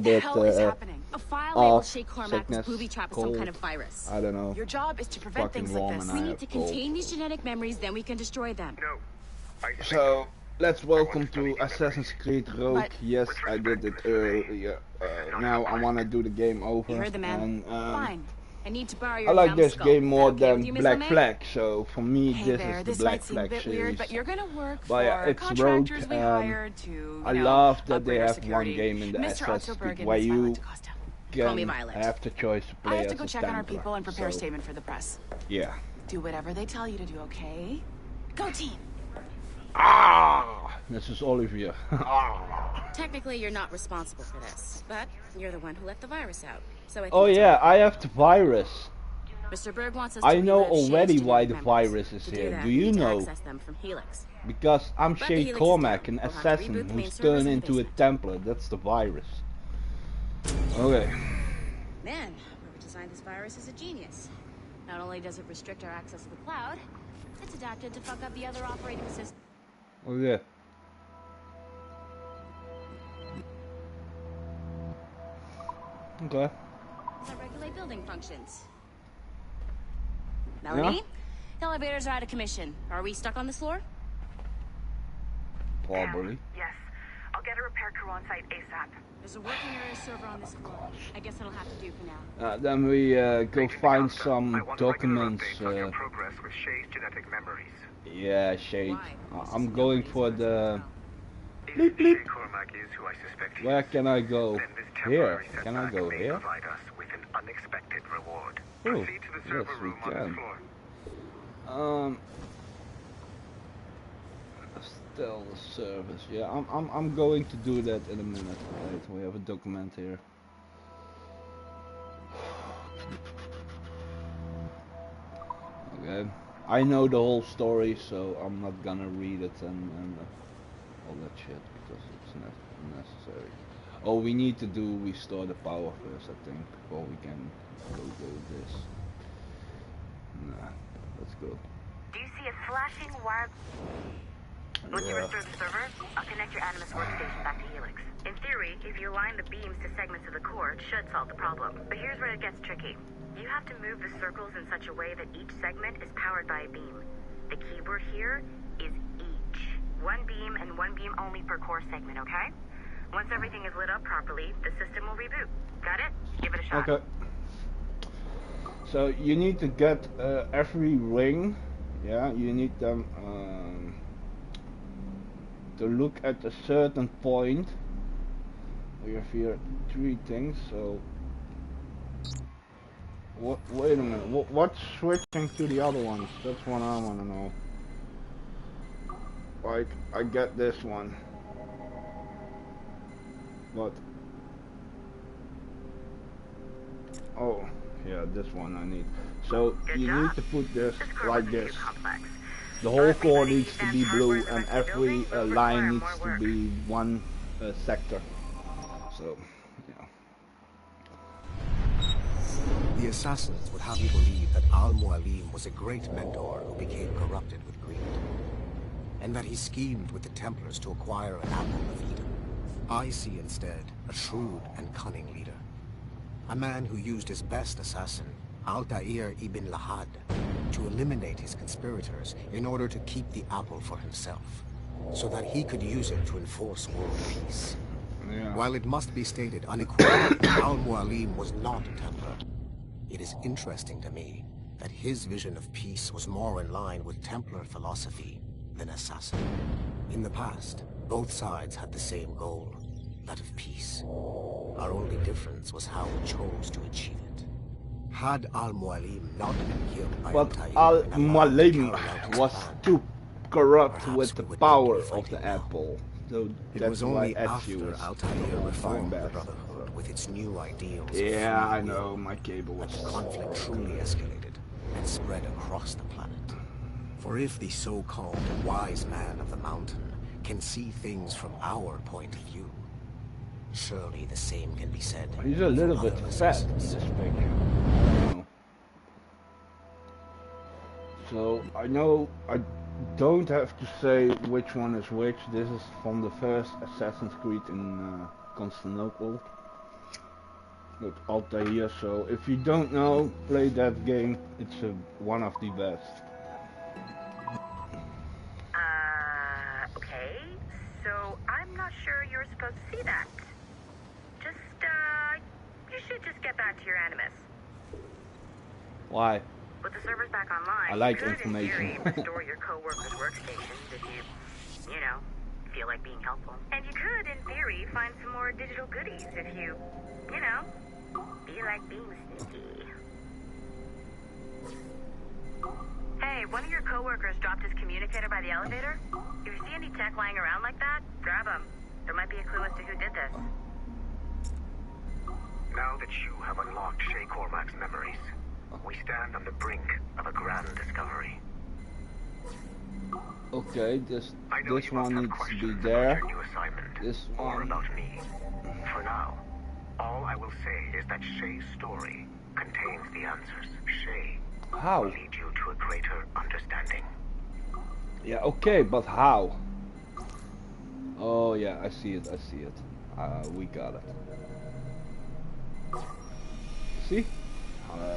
bit A file labeled off, Shay Cormac's sickness, booby trap with cold. some kind of virus. I don't know. Your job is to prevent Fucking things like warm this. and We I need have to cold. contain these genetic memories, then we can destroy them. So let's welcome to Assassin's Creed Rogue. Yes, I did it earlier. Now I wanna do the game over. You heard the man. And, Fine. I need to borrow your I like this numbskull. game more Okay than with you, Miss Black LeMay? Flag, so for me Hey this there, is the this Black might seem a Flag bit series. weird, but you're gonna work But yeah, for it's contractors Rogue, we hired to, I love that they upgrade our have security. one game in the Mr. Assassin's Otto Creed Bergen, where Miss you Violet Costa. Call me can Violet. have the choice to play I have as to go a check on our Templar. people and prepare a So, statement for the press. yeah. Do whatever they tell you to do, okay? Go team! Ah, this is Olivier. Ah. Technically, you're not responsible for this, but you're the one who let the virus out. So I think Oh it's yeah, okay. I have the virus. Mr. Berg wants us I to know relive Shay's already why genetic the memories. virus is To do here. that, Do we you need to know? access them from Helix. Because I'm But the Shay Helix is Cormac, down. an We'll have to assassin reboot the main who's servers turned in the into a basement. Templar. That's the virus. Okay. Man, whoever designed this virus is a genius. Not only does it restrict our access to the cloud, it's adapted to fuck up the other operating systems. Oh yeah. Okay. That regulate building functions. Melanie? The elevators are out of commission. Are we stuck on this floor? Probably. Yes. I'll get a repair crew on site ASAP. There's a working area server on this floor. I guess it'll have to do for now. Then we go Agent find Costa, some I want documents. regular updates on your progress with Shay's genetic memories. Yeah, Shay. Why? I'm going for the. If Bleep, bleep. Shay Cormac is who I suspect he Where is, can I go? then this Here. temporary Can I setback go may here? provide us with an unexpected reward. Oh, Proceed to the server yes, we room on can. this floor. Still the service. Yeah, I'm going to do that in a minute. Right, we have a document here. Okay, I know the whole story, so I'm not gonna read it and all that shit because it's not necessary. All we need to do, restore the power first, I think, before we can go do this. Nah, let's go. Do you see a flashing wire? Once you restore the server, I'll connect your Animus workstation back to Helix. In theory, if you align the beams to segments of the core, it should solve the problem. But here's where it gets tricky. You have to move the circles in such a way that each segment is powered by a beam. The keyword here is each. One beam and one beam only per core segment, okay? Once everything is lit up properly, the system will reboot. Got it? Give it a shot. Okay. So you need to get every ring. Yeah, you need them to look at a certain point. We have here 3 things. So wait a minute. What's switching to the other ones? That's what I want to know. Like I get this one. What? Oh, yeah, this one I need. So you need to put this like this. The whole core needs to be blue, and every line needs to be one sector. So, yeah. The assassins would have you believe that Al-Mualim was a great mentor who became corrupted with greed, and that he schemed with the Templars to acquire an apple of Eden. I see instead a shrewd and cunning leader. A man who used his best assassin, Altair ibn Lahad, to eliminate his conspirators in order to keep the apple for himself, so that he could use it to enforce world peace. Yeah. While it must be stated unequivocally Al-Mualim was not a Templar, it is interesting to me that his vision of peace was more in line with Templar philosophy than assassin. In the past, both sides had the same goal, that of peace. Our only difference was how we chose to achieve it. Had Al-Mualim not been killed by But Altair and allowed to Al-Mualim carry out his was plan, too corrupt perhaps with the we would power not be of the fighting now. apple. So It that's was why only Ezio after is Altair reformed the best. Brotherhood with its new ideals of Yeah, I free will know, my cable was that the conflict truly escalated and spread across the planet. For if the so-called wise man of the mountain can see things from our point of view, surely the same can be said. He's a little for bit other fat, assassins. this pig. I don't know. So I know I don't have to say which one is which. This is from the first Assassin's Creed in Constantinople. Look, Altair. So if you don't know, play that game. It's one of the best. Okay. So I'm not sure you're supposed to see that. Just, you should just get back to your Animus. Why? With the servers back online, I like you could, information. in theory, restore your co-workers' workstations if you know, feel like being helpful. And you could, in theory, find some more digital goodies if you know, feel like being sneaky. Hey, one of your co-workers dropped his communicator by the elevator. If you see any tech lying around like that, grab them. There might be a clue as to who did this. Now that you have unlocked Shay Cormac's memories, we stand on the brink of a grand discovery. Okay, this you one must have needs to be questions there. about your new assignment, This or one. about me. For now, all I will say is that Shay's story contains the answers. Shay How? will lead you to a greater understanding. Yeah, okay, but how? Oh yeah, I see it. We got it. See?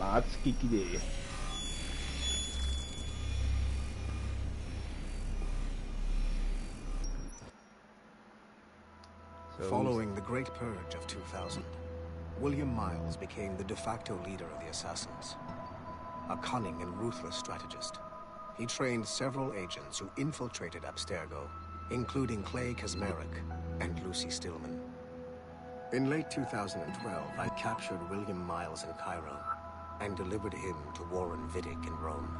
Hartstikke idee. Following the Great Purge of 2000, William Miles became the de facto leader of the Assassins. A cunning and ruthless strategist, he trained several agents who infiltrated Abstergo, including Clay Kasmeric and Lucy Stillman. In late 2012, I captured William Miles in Cairo and delivered him to Warren Vidic in Rome.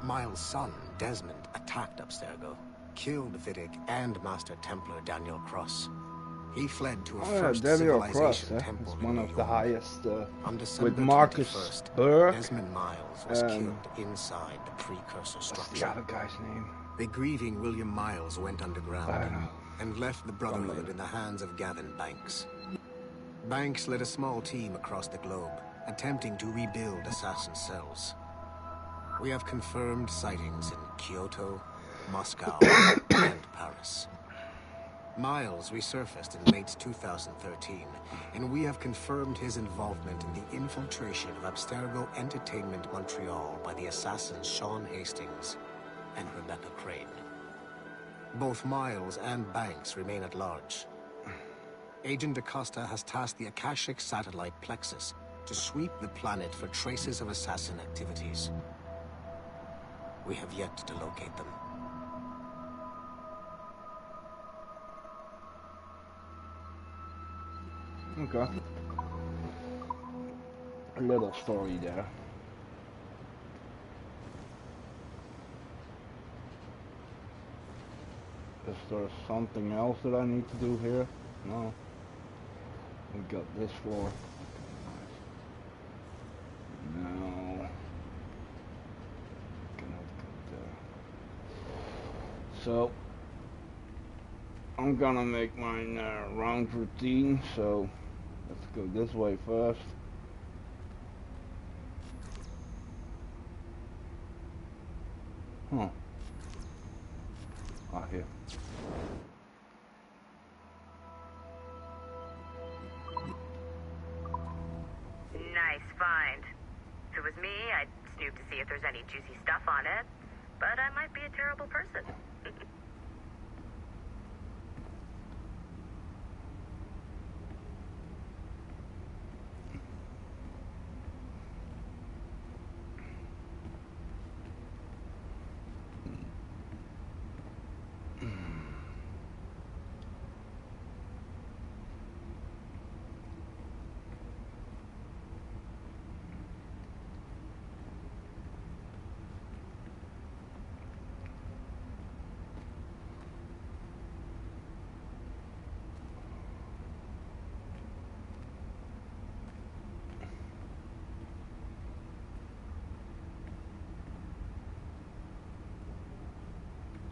Miles' son, Desmond, attacked Abstergo, killed Vidic and Master Templar Daniel Cross. He fled to a first Daniel Cross, civilization temple it's in one New of the York. highest. On December With Marcus 21st, Burke. Desmond Miles was killed inside the precursor What's structure. the other guy's name? The grieving William Miles went underground I don't know. and left the Brotherhood in the hands of Gavin Banks. Banks led a small team across the globe, attempting to rebuild assassin cells. We have confirmed sightings in Kyoto, Moscow, and Paris. Miles resurfaced in late 2013, and we have confirmed his involvement in the infiltration of Abstergo Entertainment Montreal by the assassins Sean Hastings and Rebecca Crane. Both Miles and Banks remain at large. Agent DaCosta has tasked the Akashic satellite Plexus to sweep the planet for traces of assassin activities. We have yet to locate them. Okay. A little story there. Is there something else that I need to do here? No. We got this floor. No. Cannot go there. So I'm gonna make mine round routine, so let's go this way first. Huh. Ah, here. Nice find. If it was me, I'd snoop to see if there's any juicy stuff on it. But I might be a terrible person.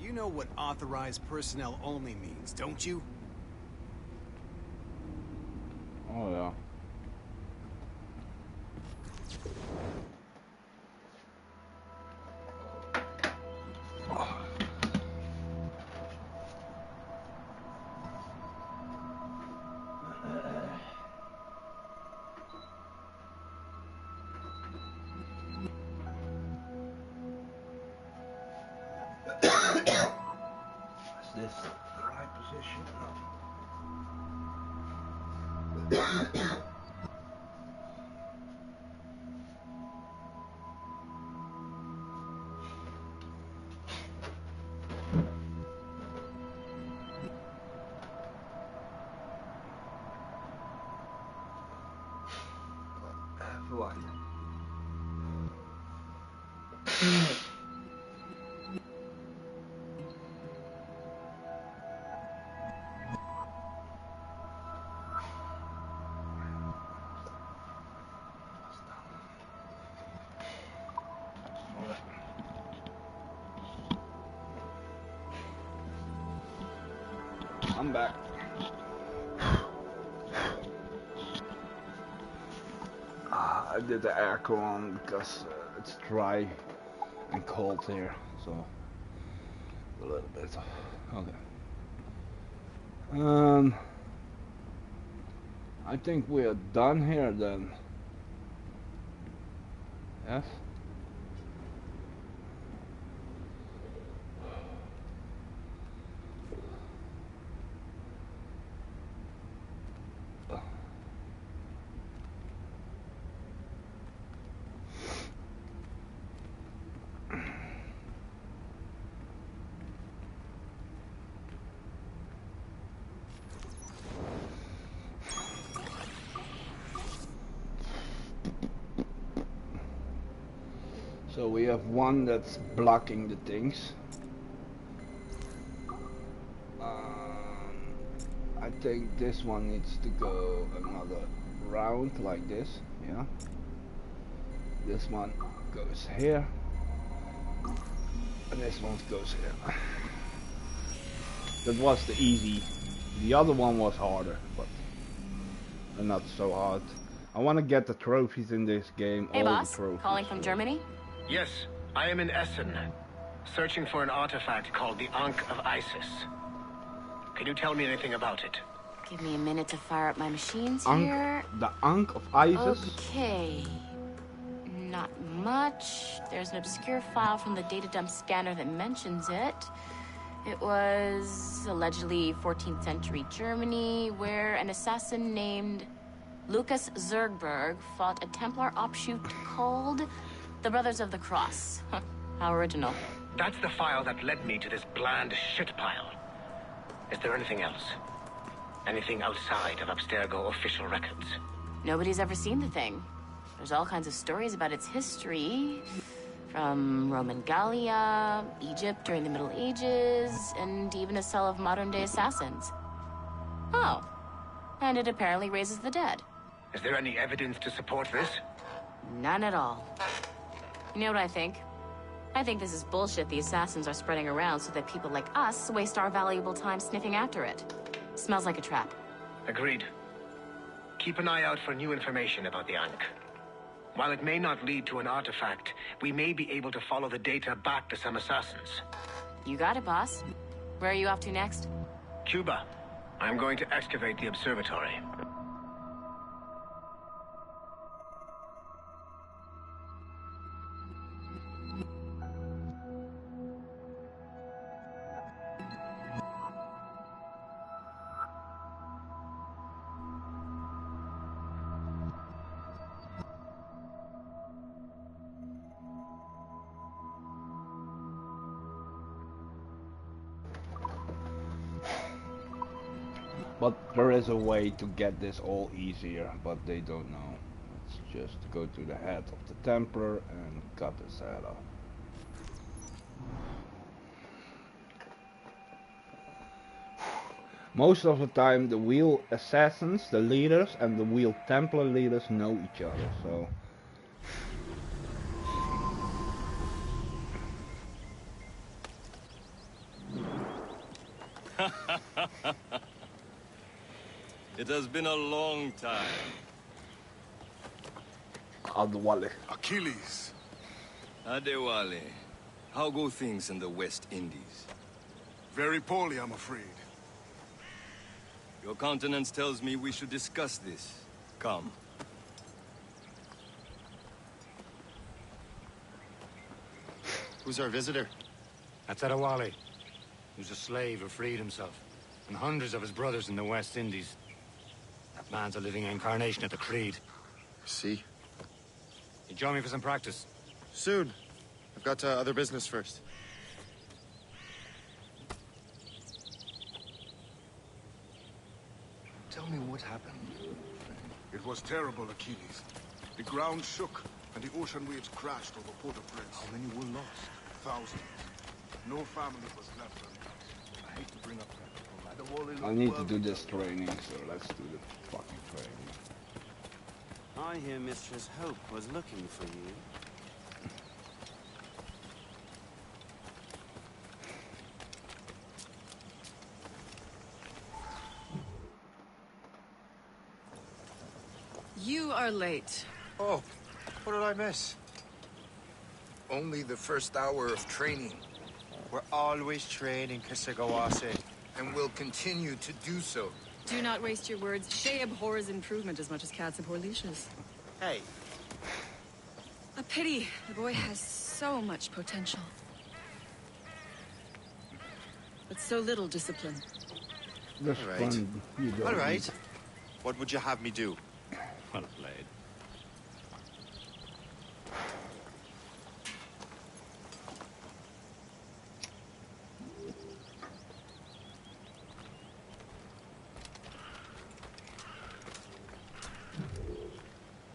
You know what authorized personnel only means, don't you? Oh yeah. this the right position? No. Right. I'm back. I did the aircon on because it's dry and cold here, so a little bit. Okay. I think we are done here then. Yes? So we have one that's blocking the things. I think this one needs to go another round like this, yeah. This one goes here, and this one goes here. That was the easy. The other one was harder, but not so hard. I want to get the trophies in this game. Hey, all boss. the trophies. Calling from Germany? Yes, I am in Essen, searching for an artifact called the Ankh of Isis. Can you tell me anything about it? Give me a minute to fire up my machines Ankh, here. the Ankh of Isis? Okay. Not much. There's an obscure file from the data dump scanner that mentions it. It was allegedly 14th century Germany, where an assassin named Lucas Zergberg fought a Templar offshoot called the Brothers of the Cross. How original. That's the file that led me to this bland shit pile. Is there anything else? Anything outside of Abstergo official records? Nobody's ever seen the thing. There's all kinds of stories about its history. From Roman Gallia, Egypt during the Middle Ages, and even a cell of modern-day assassins. Oh. And it apparently raises the dead. Is there any evidence to support this? None at all. You know what I think? I think this is bullshit the assassins are spreading around so that people like us waste our valuable time sniffing after it. Smells like a trap. Agreed. Keep an eye out for new information about the Ankh. While it may not lead to an artifact, we may be able to follow the data back to some assassins. You got it, boss. Where are you off to next? Cuba. I'm going to excavate the observatory. But there is a way to get this all easier, but they don't know. It's just go to the head of the Templar and cut his head off. Most of the time the wheel assassins, the leaders, and the wheel Templar leaders know each other, so... It has been a long time. Adewale. Achilles. Adewale, how go things in the West Indies? Very poorly, I'm afraid. Your countenance tells me we should discuss this. Come. Who's our visitor? That's Adewale. He was a slave who freed himself, and hundreds of his brothers in the West Indies. That man's a living incarnation of the Creed. See? You join me for some practice? Soon. I've got other business first. Tell me what happened. It was terrible, Achilles. The ground shook, and the ocean waves crashed over Port-au-Prince. How many were lost? Thousands. No family was left untouched. I hate to bring up that. I need to do this training, so let's do the fucking training. I hear Mistress Hope was looking for you. You are late. Oh, what did I miss? Only the first hour of training. We're always training, Kisagawase. And will continue to do so. Do not waste your words. Shay abhors improvement as much as cats abhor leashes. Hey. A pity. The boy has so much potential. But so little discipline. That's All right. fun. You don't All right. need- What would you have me do? Well played.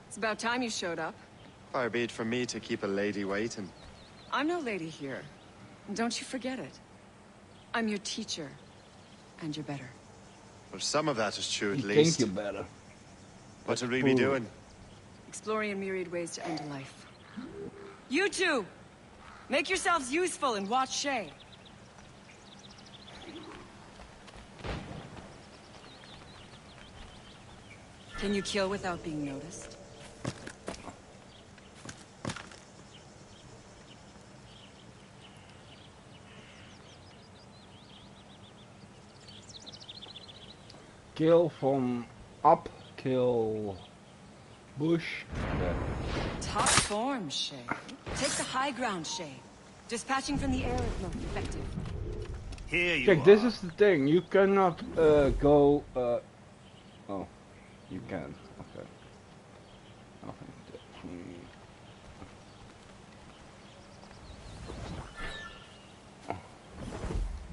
It's about time you showed up. Far be it from me to keep a lady waiting. I'm no lady here. And don't you forget it. I'm your teacher. And you're better. Well, some of that is true, at You least. think you're better. What will we be doing? Exploring a myriad ways to end a life. You two! Make yourselves useful and watch Shay. Can you kill without being noticed? Kill from up, kill bush. Yeah. Top form, Shay. Take the high ground, Shay. Dispatching from the air is most effective. Here you Check, are. this is the thing. You cannot go. Oh, you can. Okay. Nothing.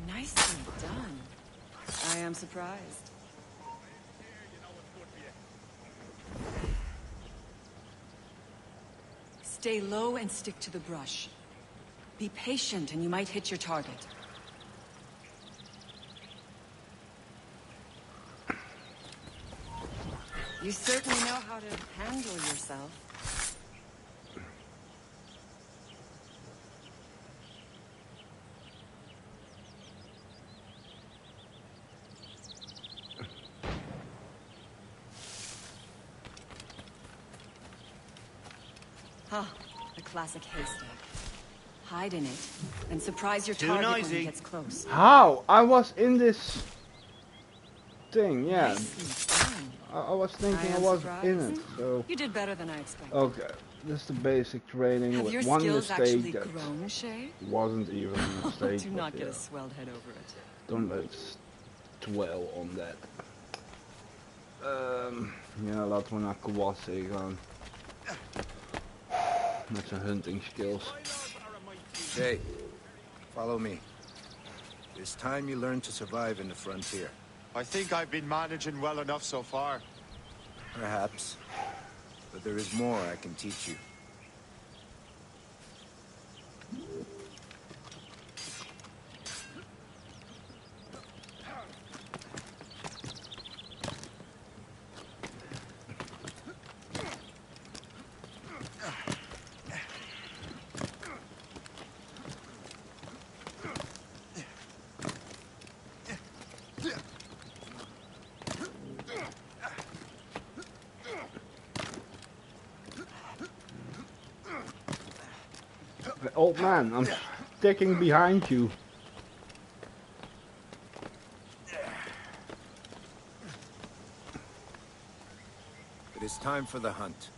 Nicely done. I am surprised. Stay low and stick to the brush. Be patient and you might hit your target. You certainly know how to handle yourself. Huh, the classic haystack. Hide in it, and surprise your Too target when noisy. he gets close. How? I was in this thing, yeah. Nicely done. I was thinking I am was surprised. in it, so. You did better than I expected. Okay, this is the basic training Have with your one skills mistake actually that grown, Shay? wasn't even a mistake. Do but not get yeah. a swelled head over it. Don't let's dwell on that. Ja, laten we naar Kawase gaan. Met zijn hunting skills. Shay, follow me. It's time you learn to survive in the frontier. I think I've been managing well enough so far. Perhaps. But there is more I can teach you. Old man, I'm sticking behind you. It is time for the hunt.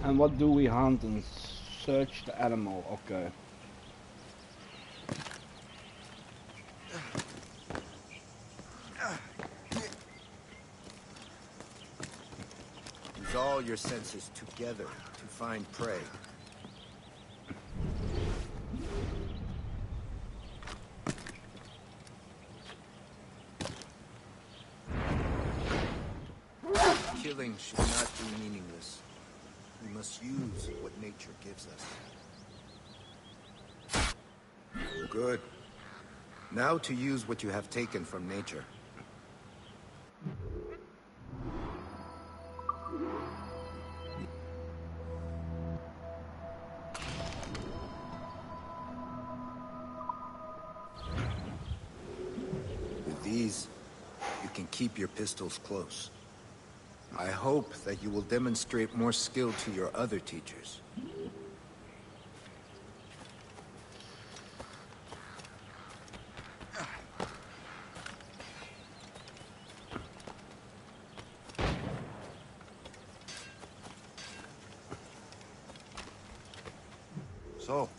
And what do we hunt and search the animal? Okay. Use all your senses together to find prey. Killing should not be meaningless. We must use what nature gives us. Good. Now to use what you have taken from nature. With these, you can keep your pistols close. I hope that you will demonstrate more skill to your other teachers. So,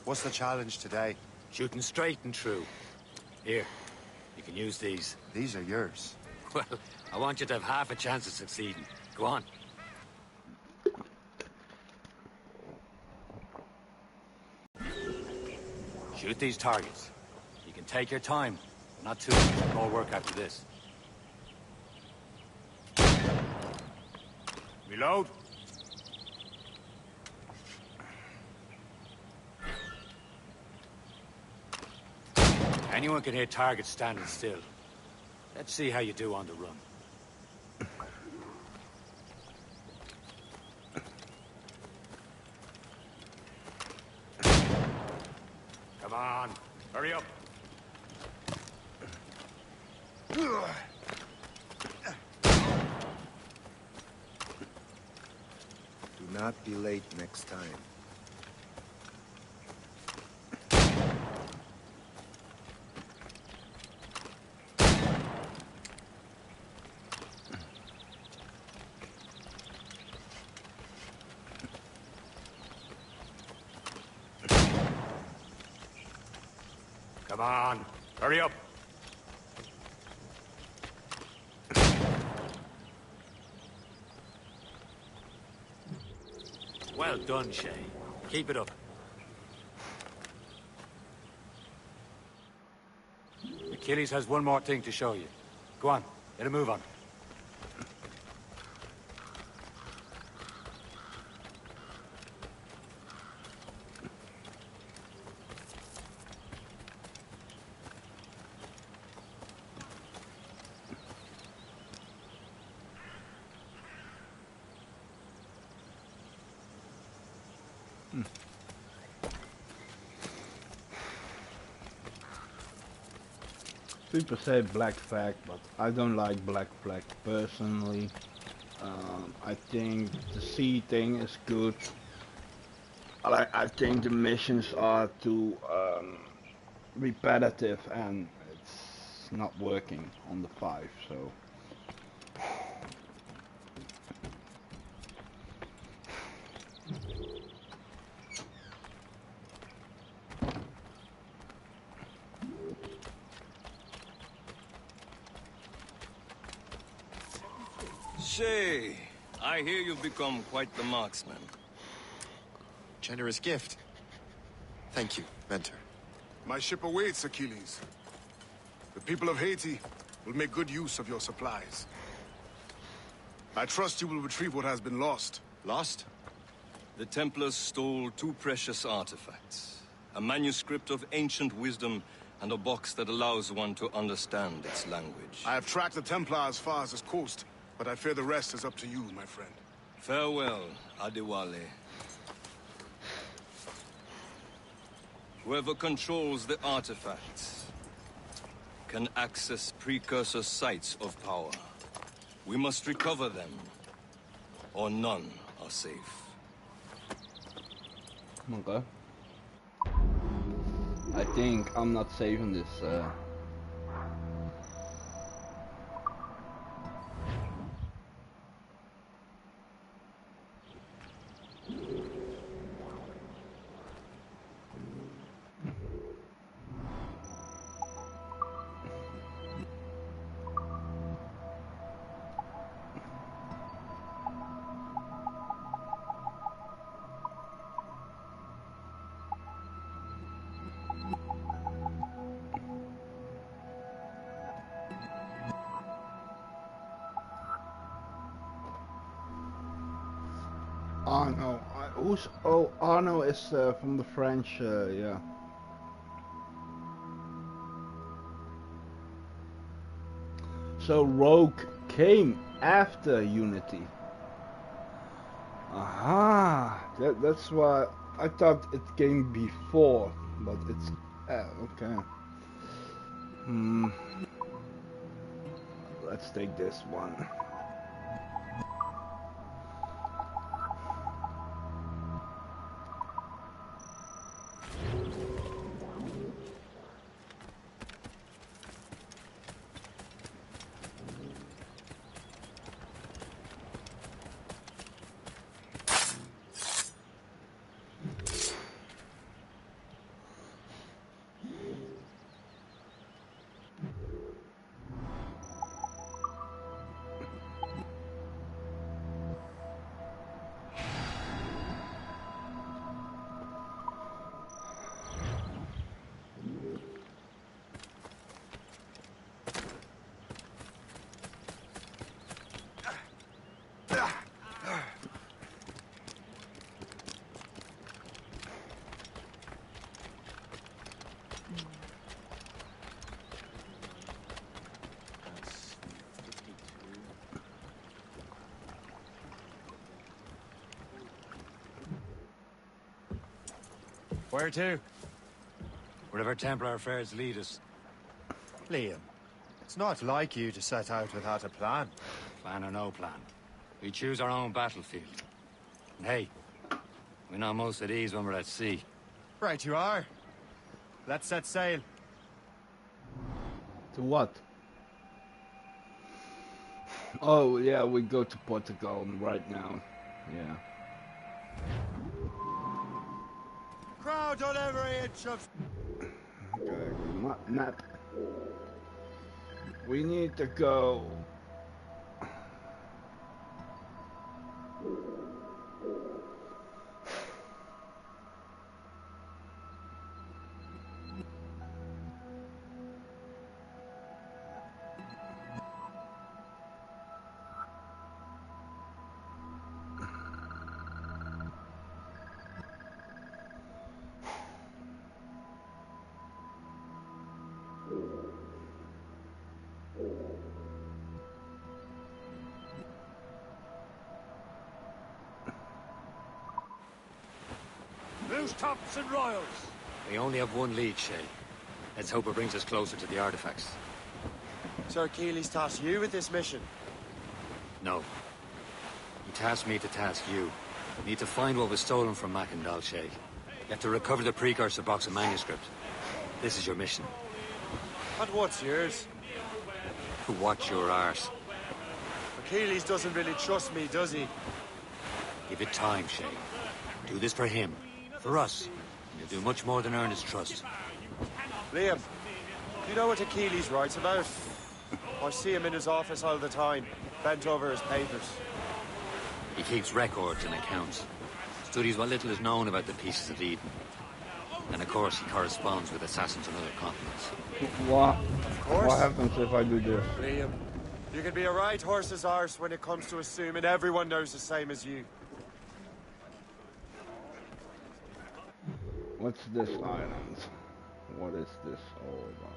what's the challenge today? Shooting straight and true. Here, you can use these. These are yours. Well, I want you to have half a chance of succeeding. Go on. Shoot these targets. You can take your time. Not too much more work after this. Reload. Anyone can hit targets standing still. Let's see how you do on the run. Come on, hurry up. Do not be late next time. Come on, hurry up. Well done, Shay. Keep it up. Achilles has one more thing to show you. Go on, get a move on. People say black flag, but I don't like black flag personally. I think the sea thing is good. I think the missions are too repetitive and it's not working on the 5, so. Shay, I hear you've become quite the marksman. Generous gift. Thank you, Mentor. My ship awaits, Achilles. The people of Haiti will make good use of your supplies. I trust you will retrieve what has been lost. Lost? The Templars stole 2 precious artifacts. A manuscript of ancient wisdom and a box that allows one to understand its language. I have tracked the Templar as far as this coast, but I fear the rest is up to you, my friend. Farewell, Adewale. Whoever controls the artifacts can access precursor sites of power. We must recover them, or none are safe. Okay. I think I'm not saving this. Arno. Who's... Oh, Arno is from the French, yeah. So Rogue came after Unity. Aha! That's why I thought it came before, but it's... okay. Let's take this one. Where to? Wherever Templar affairs lead us. Liam, it's not like you to set out without a plan. Plan or no plan. We choose our own battlefield. And hey, we know most of these when we're at sea. Right you are. Let's set sail. To what? Oh, yeah, we go to Portugal right now. Yeah. Crowd on every inch of... Okay, map. We need to go... Loose tops and royals! We only have one lead, Shay. Let's hope it brings us closer to the artifacts. Sir Keeley's tasked you with this mission? No. He tasked me to task you. We need to find what was stolen from Mackandal, Shay. You have to recover the precursor box of manuscript. This is your mission. And what's yours? Watch your arse. Achilles doesn't really trust me, does he? Give it time, Shay. Do this for him. For us. And you'll do much more than earn his trust. Liam, do you know what Achilles writes about? I see him in his office all the time, bent over his papers. He keeps records and accounts. Studies what little is known about the pieces of Eden. And of course, he corresponds with assassins on other continents. What happens if I do this? Liam, you can be a right horse's arse when it comes to assuming everyone knows the same as you. What's this island? What is this all about?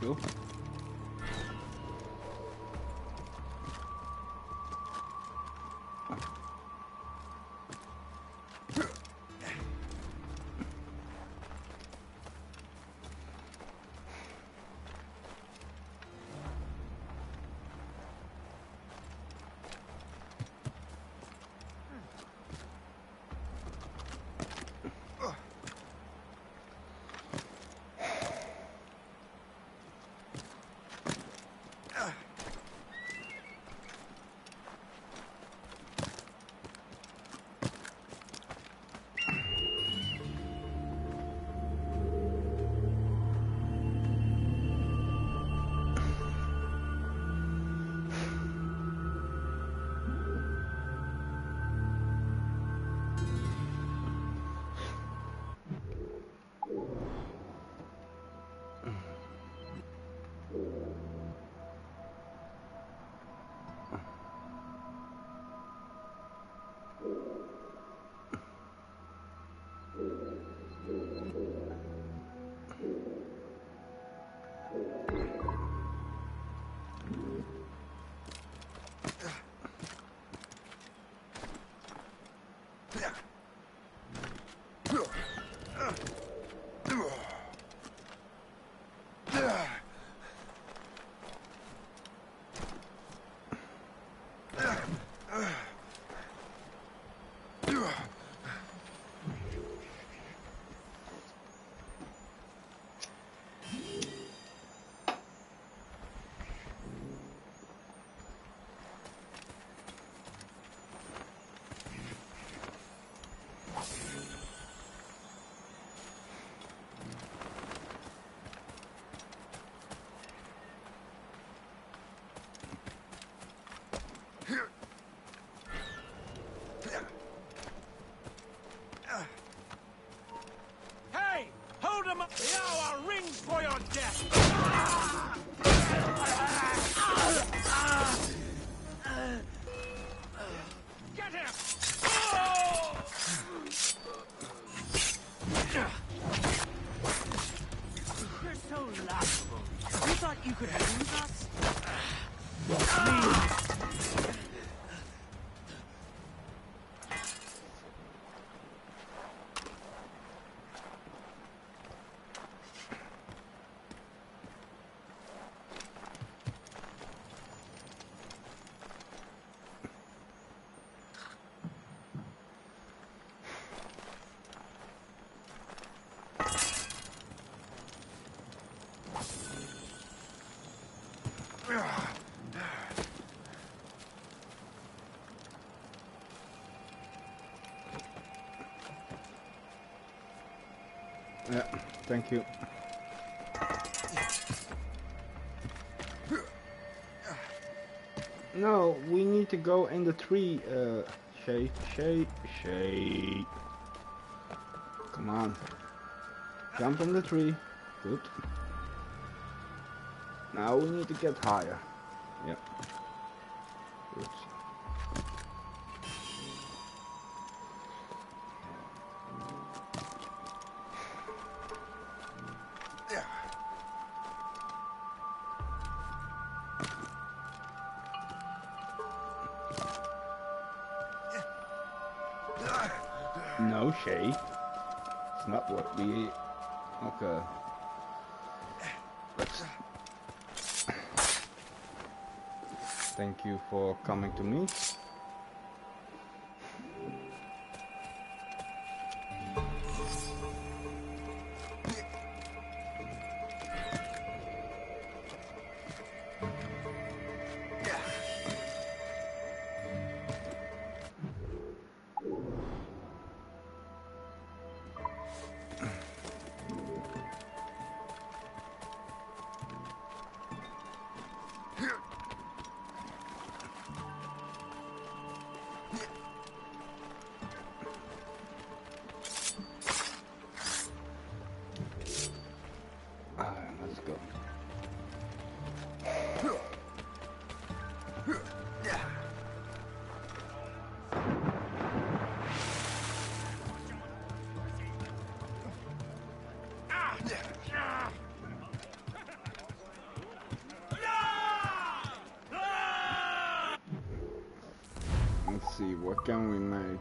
go. Hey! Hold him up! The hour rings for your death! Get him! You're so laughable. You thought you could lose us? Please. Yeah, thank you. No, we need to go in the tree, Shay. Come on. Jump in the tree. Good. Now we need to get higher. Yep. Good. No, Shay. It's not what we... Okay. Let's... Thank you for coming to me. Let's see, what can we make?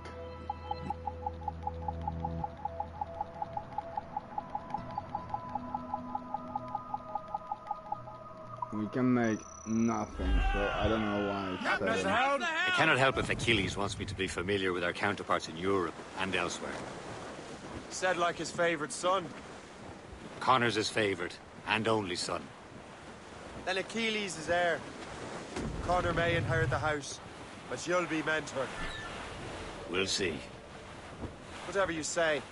We can make nothing, so I don't know why it's saying. I cannot help if Achilles wants me to be familiar with our counterparts in Europe and elsewhere. Said like his favorite son. Connor's his favorite and only son. Then Achilles is heir. Connor may inherit the house, but you'll be mentor. We'll see. Whatever you say,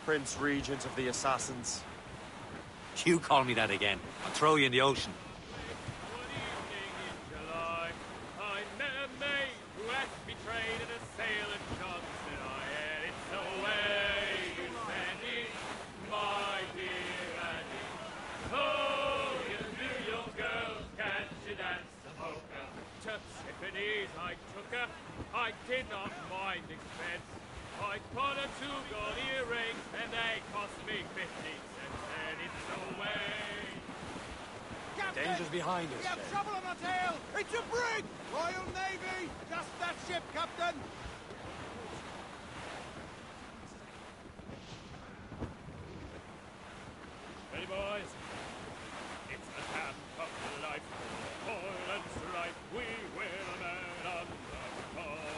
Prince Regent of the Assassins. You call me that again, I'll throw you in the ocean. I did not mind expense. I bought her 2 gold earrings, and they cost me 50 cents, and it's away. Captain! Danger's behind us. We have trouble on our tail! It's a brig! Royal Navy! Just that ship, Captain! Ready, boys? It's a camp of life, toil and strife. We will man on the foe.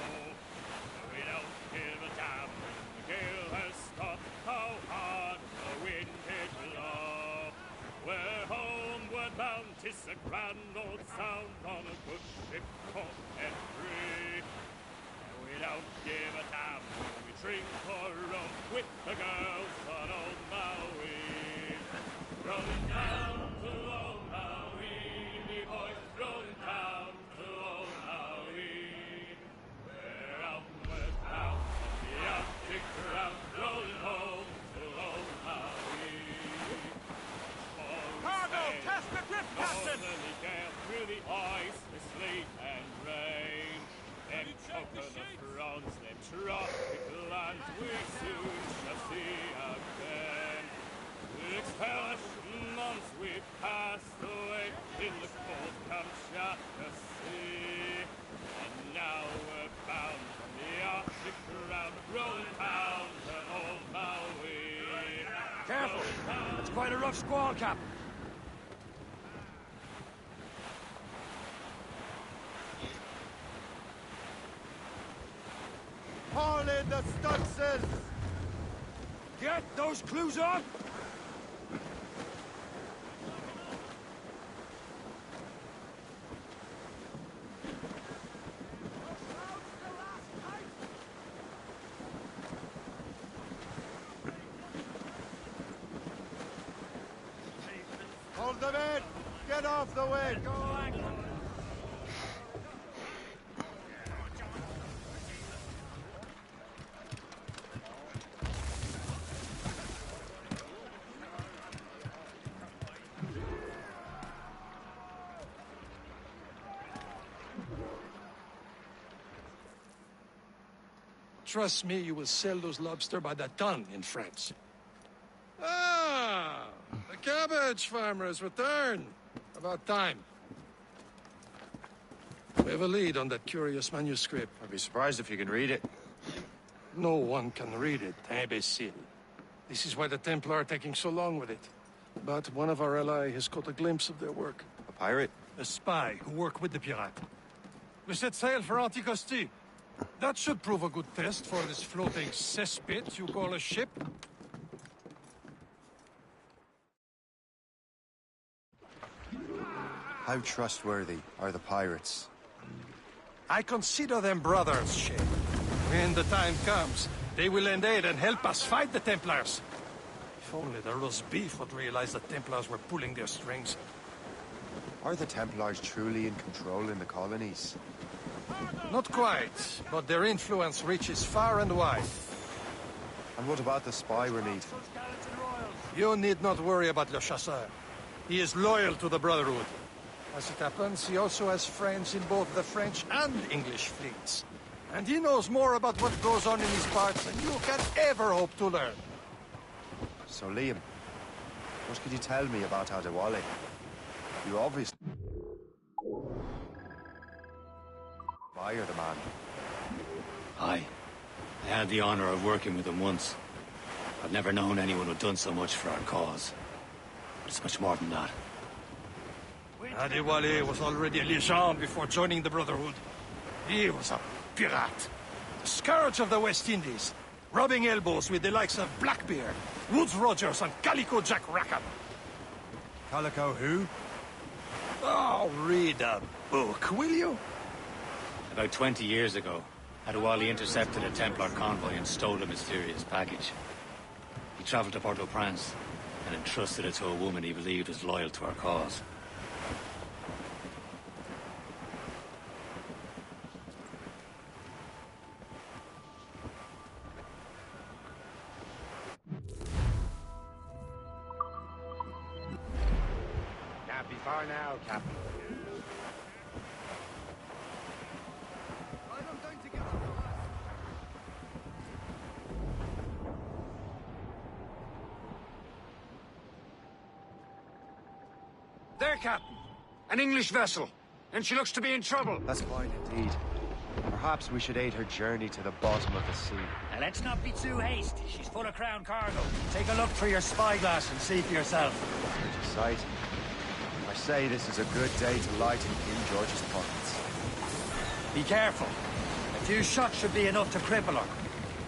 We don't give a damn when the gale has stopped. How hard the wind did blow. We're homeward bound, 'tis a grand old sound on a good ship caught and free. We don't give a damn when we drink or rum with the girls on old Maui. Rolling down to old Maui, me boys, rolling down to old Maui. We're outward bound on the Arctic ground, rolling home to old Maui. Cargo, test the drift, Captain! Northerly gale through the ice, the sleet and rain. Them coconut fronds, them tropical lands, we soon shall see again. 6 months we passed away in the cold Kamchatka Sea. And now we're bound from the Arctic ground, rolling down to old Maui. Careful! It's quite a rough squall, Cap. Haul in the stunsails! Get those clues on! Hold them in! Get off the wind! Trust me, you will sell those lobster by the ton in France. Ah, the cabbage farmer has returned. About time. We have a lead on that curious manuscript. I'd be surprised if you can read it. No one can read it, imbecile. This is why the Templar are taking so long with it. But one of our allies has caught a glimpse of their work. A pirate? A spy who worked with the pirate. We set sail for Anticosti. That should prove a good test for this floating cesspit you call a ship. How trustworthy are the pirates? I consider them brothers, Shay. When the time comes, they will lend aid and help us fight the Templars. If only the roast beef would realize the Templars were pulling their strings. Are the Templars truly in control in the colonies? Not quite, but their influence reaches far and wide. And what about the spy we're meeting? You need not worry about Le Chasseur. He is loyal to the Brotherhood. As it happens, he also has friends in both the French and English fleets. And he knows more about what goes on in these parts than you can ever hope to learn. So, Liam, what could you tell me about Adewale? You obviously admire the man. Aye. I had the honor of working with him once. I've never known anyone who'd done so much for our cause. It's much more than that. Adewale was already a legend before joining the Brotherhood. He was a pirate. The scourge of the West Indies. Rubbing elbows with the likes of Blackbeard, Woodes Rogers, and Calico Jack Rackham. Calico who? Oh, read a book, will you? About 20 years ago, Adewale intercepted a Templar convoy and stole a mysterious package. He traveled to Port-au-Prince and entrusted it to a woman he believed was loyal to our cause. Can't be far now, Captain. There, Captain. An English vessel. And she looks to be in trouble. That's fine indeed. Perhaps we should aid her journey to the bottom of the sea. Now let's not be too hasty. She's full of crown cargo. Take a look through your spyglass and see for yourself. Pretty sight. I say this is a good day to light in King George's pockets. Be careful. A few shots should be enough to cripple her.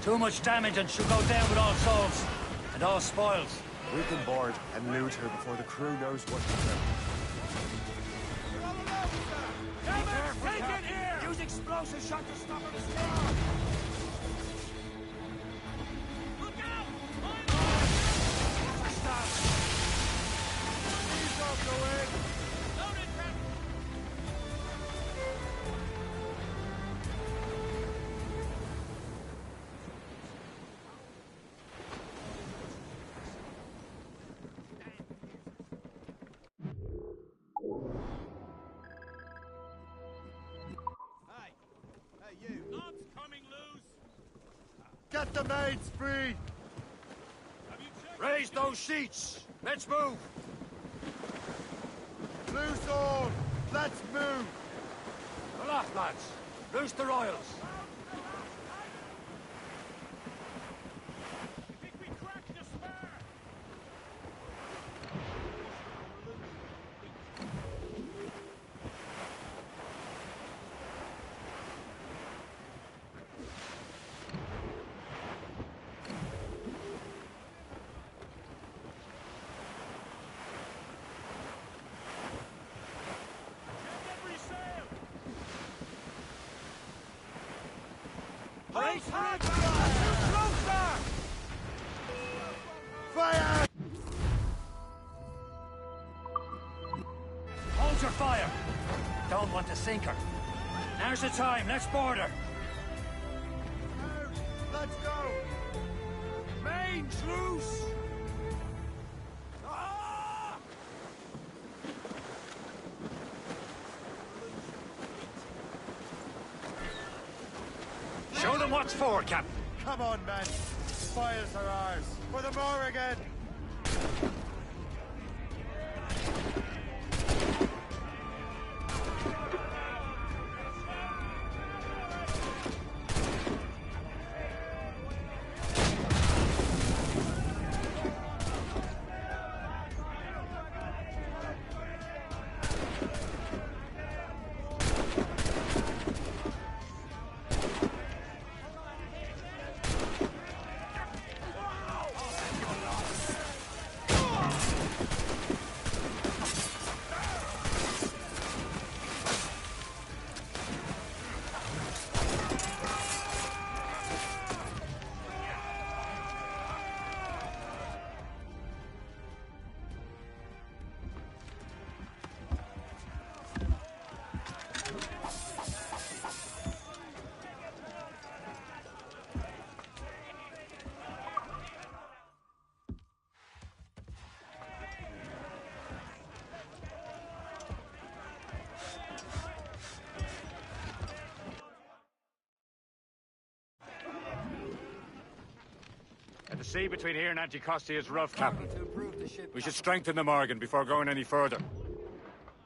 Too much damage and she'll go down with all souls. And all spoils. We can board and loot her before the crew knows what to do. Take it here! Use explosive shot to stop him star! Look out! Stop! Please don't go in! Loaded, Captain! Get the mains free! Raise those sheets! Let's move! Loose all! Let's move! Aloft, lads! Loose the royals! Fire! Hold your fire! Don't want to sink her. Now's the time, let's board her. Let's go! Mains loose! Show them what's for, Captain. Come on, men. Spoils are ours. For the Morrigan! The sea between here and Anticosti is rough, Captain. We should strengthen the Morgan before going any further.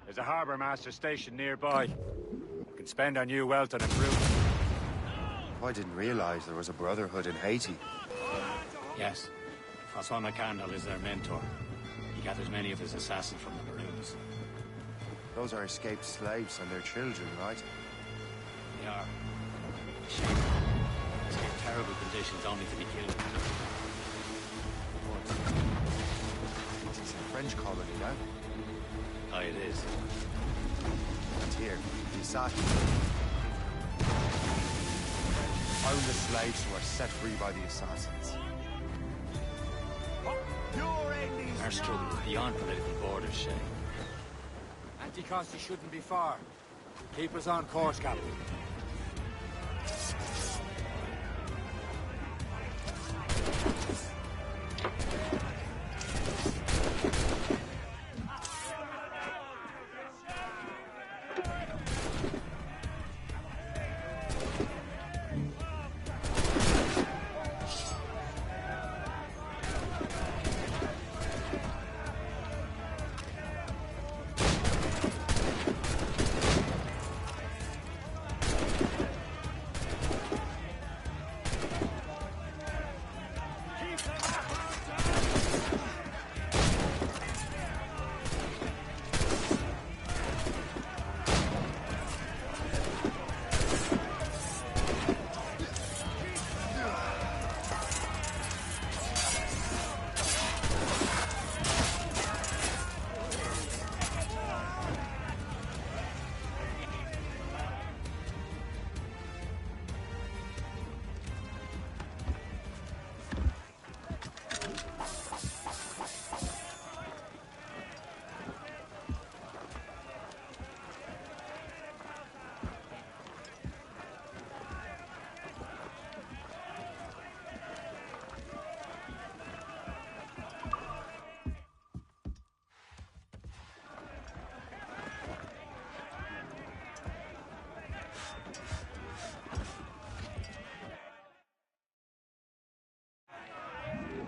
There's a harbour master station nearby. We can spend our new wealth on improvement. I didn't realize there was a brotherhood in Haiti. Yes. Francois McCandle is their mentor. He gathers many of his assassins from the Maroons. Those are escaped slaves and their children, right? They are. Shame. Escape terrible conditions only to be killed. It is a French colony now. Aye, it is. And here, the assassins found the slaves who were set free by the assassins. Our struggle is beyond political borders, Shay. Anticosti shouldn't be far. Keep us on course, Captain.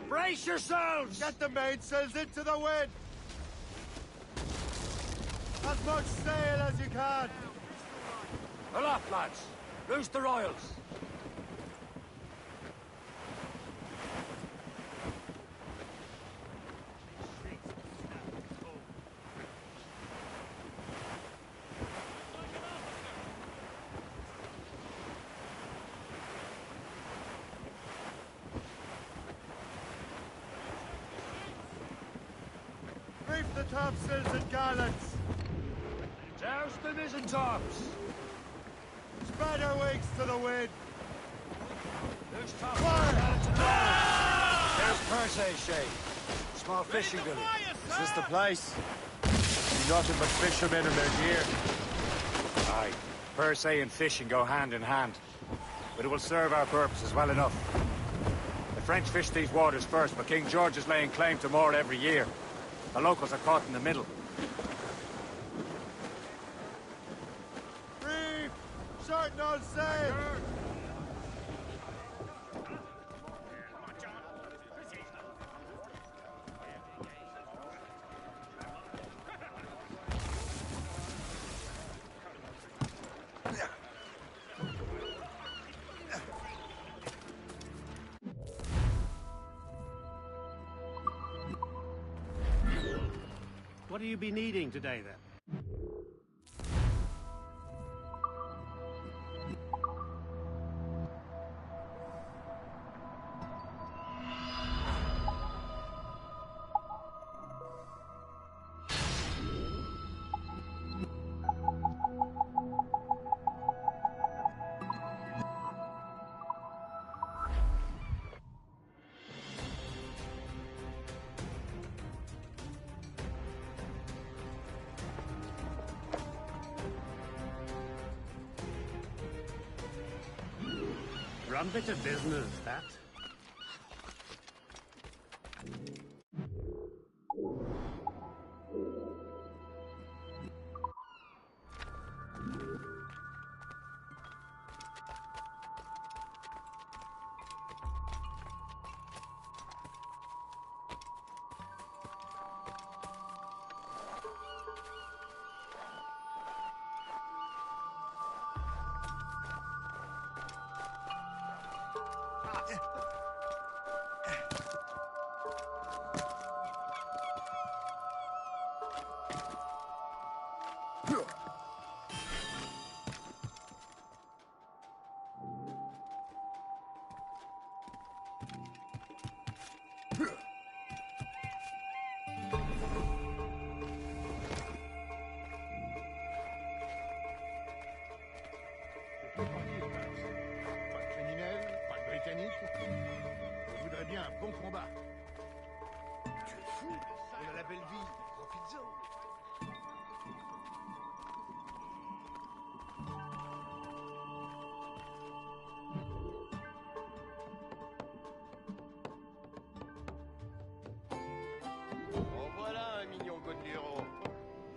Brace yourselves! Get the mainsails into the wind! As much sail as you can! Aloft, lads! Loose the royals! Reef the topsails and gallants! Douse the mizzentops! Spread our wings to the wind! Loose top There's Perse, Shay. Small fishing village. Is this the place? See nothing but fishermen and their gear. Aye. Per se and fishing go hand in hand. But it will serve our purposes well enough. The French fish these waters first, but King George is laying claim to more every year. The locals are caught in the middle. Reef! Shorten all sail! What do you be needing today, then? Rum bit of business, that. Pas de criminels, pas de britanniques. Je voudrais bien un bon combat. Tu es fou, on a la belle vie, profites-en. En voilà un mignon Godluro.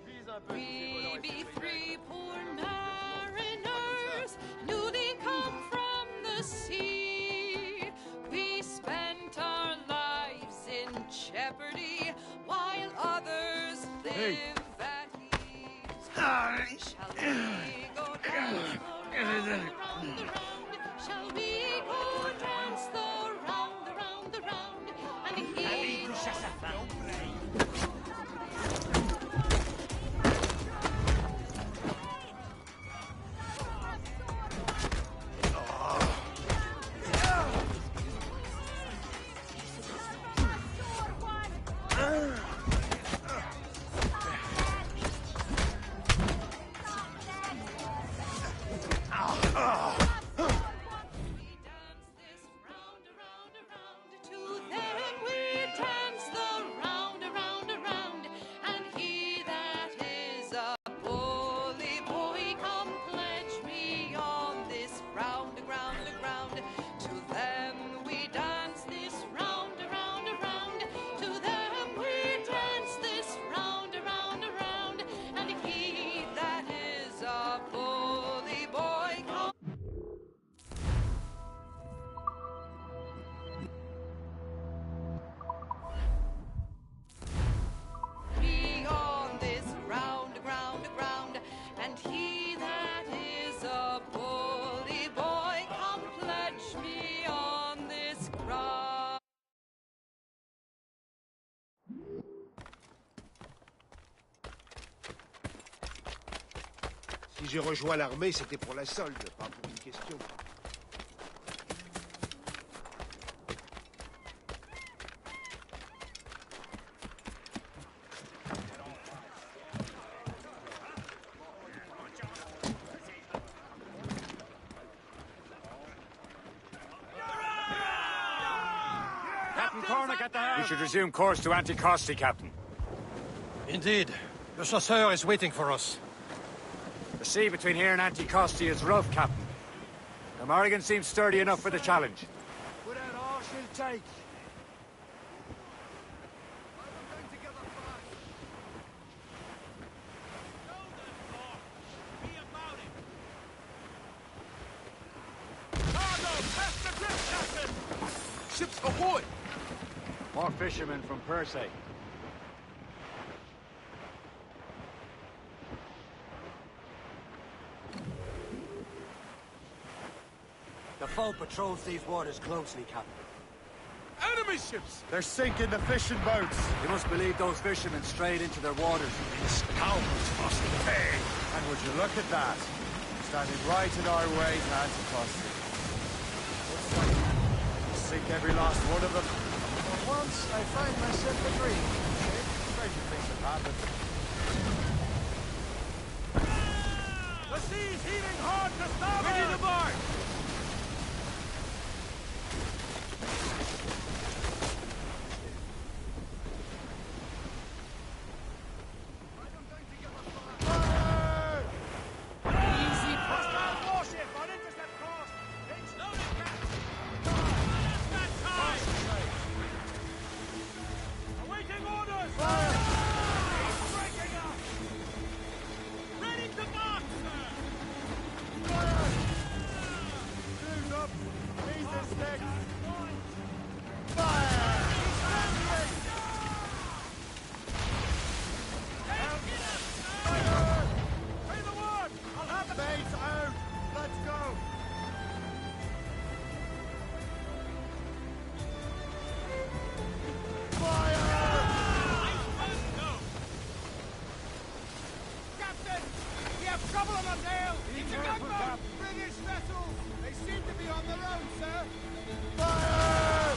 Vise un peu We be three poor mariners, newly come from the sea. We spent our lives in jeopardy, while others live at ease. Shall we go dance the round, the round, the round? Shall we go dance the round, the round, the round? And he Si j'ai rejoint l'armée, c'était pour la solde, pas pour une question. Captain Cormac at the helm. We should resume course to Anticosti, Captain. Indeed. Le chasseur is waiting for us. The sea between here and Anticosti is rough, Captain. The Morrigan seems sturdy enough for the challenge. Put out all she'll take. Ships ahoy! More fishermen from Persay. The foe patrols these waters closely, Captain. Enemy ships! They're sinking the fishing boats. You must believe those fishermen strayed into their waters. Scoundrels must pay! And would you look at that? Standing right in our way to Anticosti. Sink every last one of them. For once, I find myself agreeing. Stranger things have happened. The sea's heaving hard to starboard! Ready to march! Easy, Hostile warship on intercept course! It's loaded, Captain! That's time! Awaiting orders! Fire! He's breaking up! Ready to march, sir! It's a gunboat! British vessels! They seem to be on their own, sir! Fire!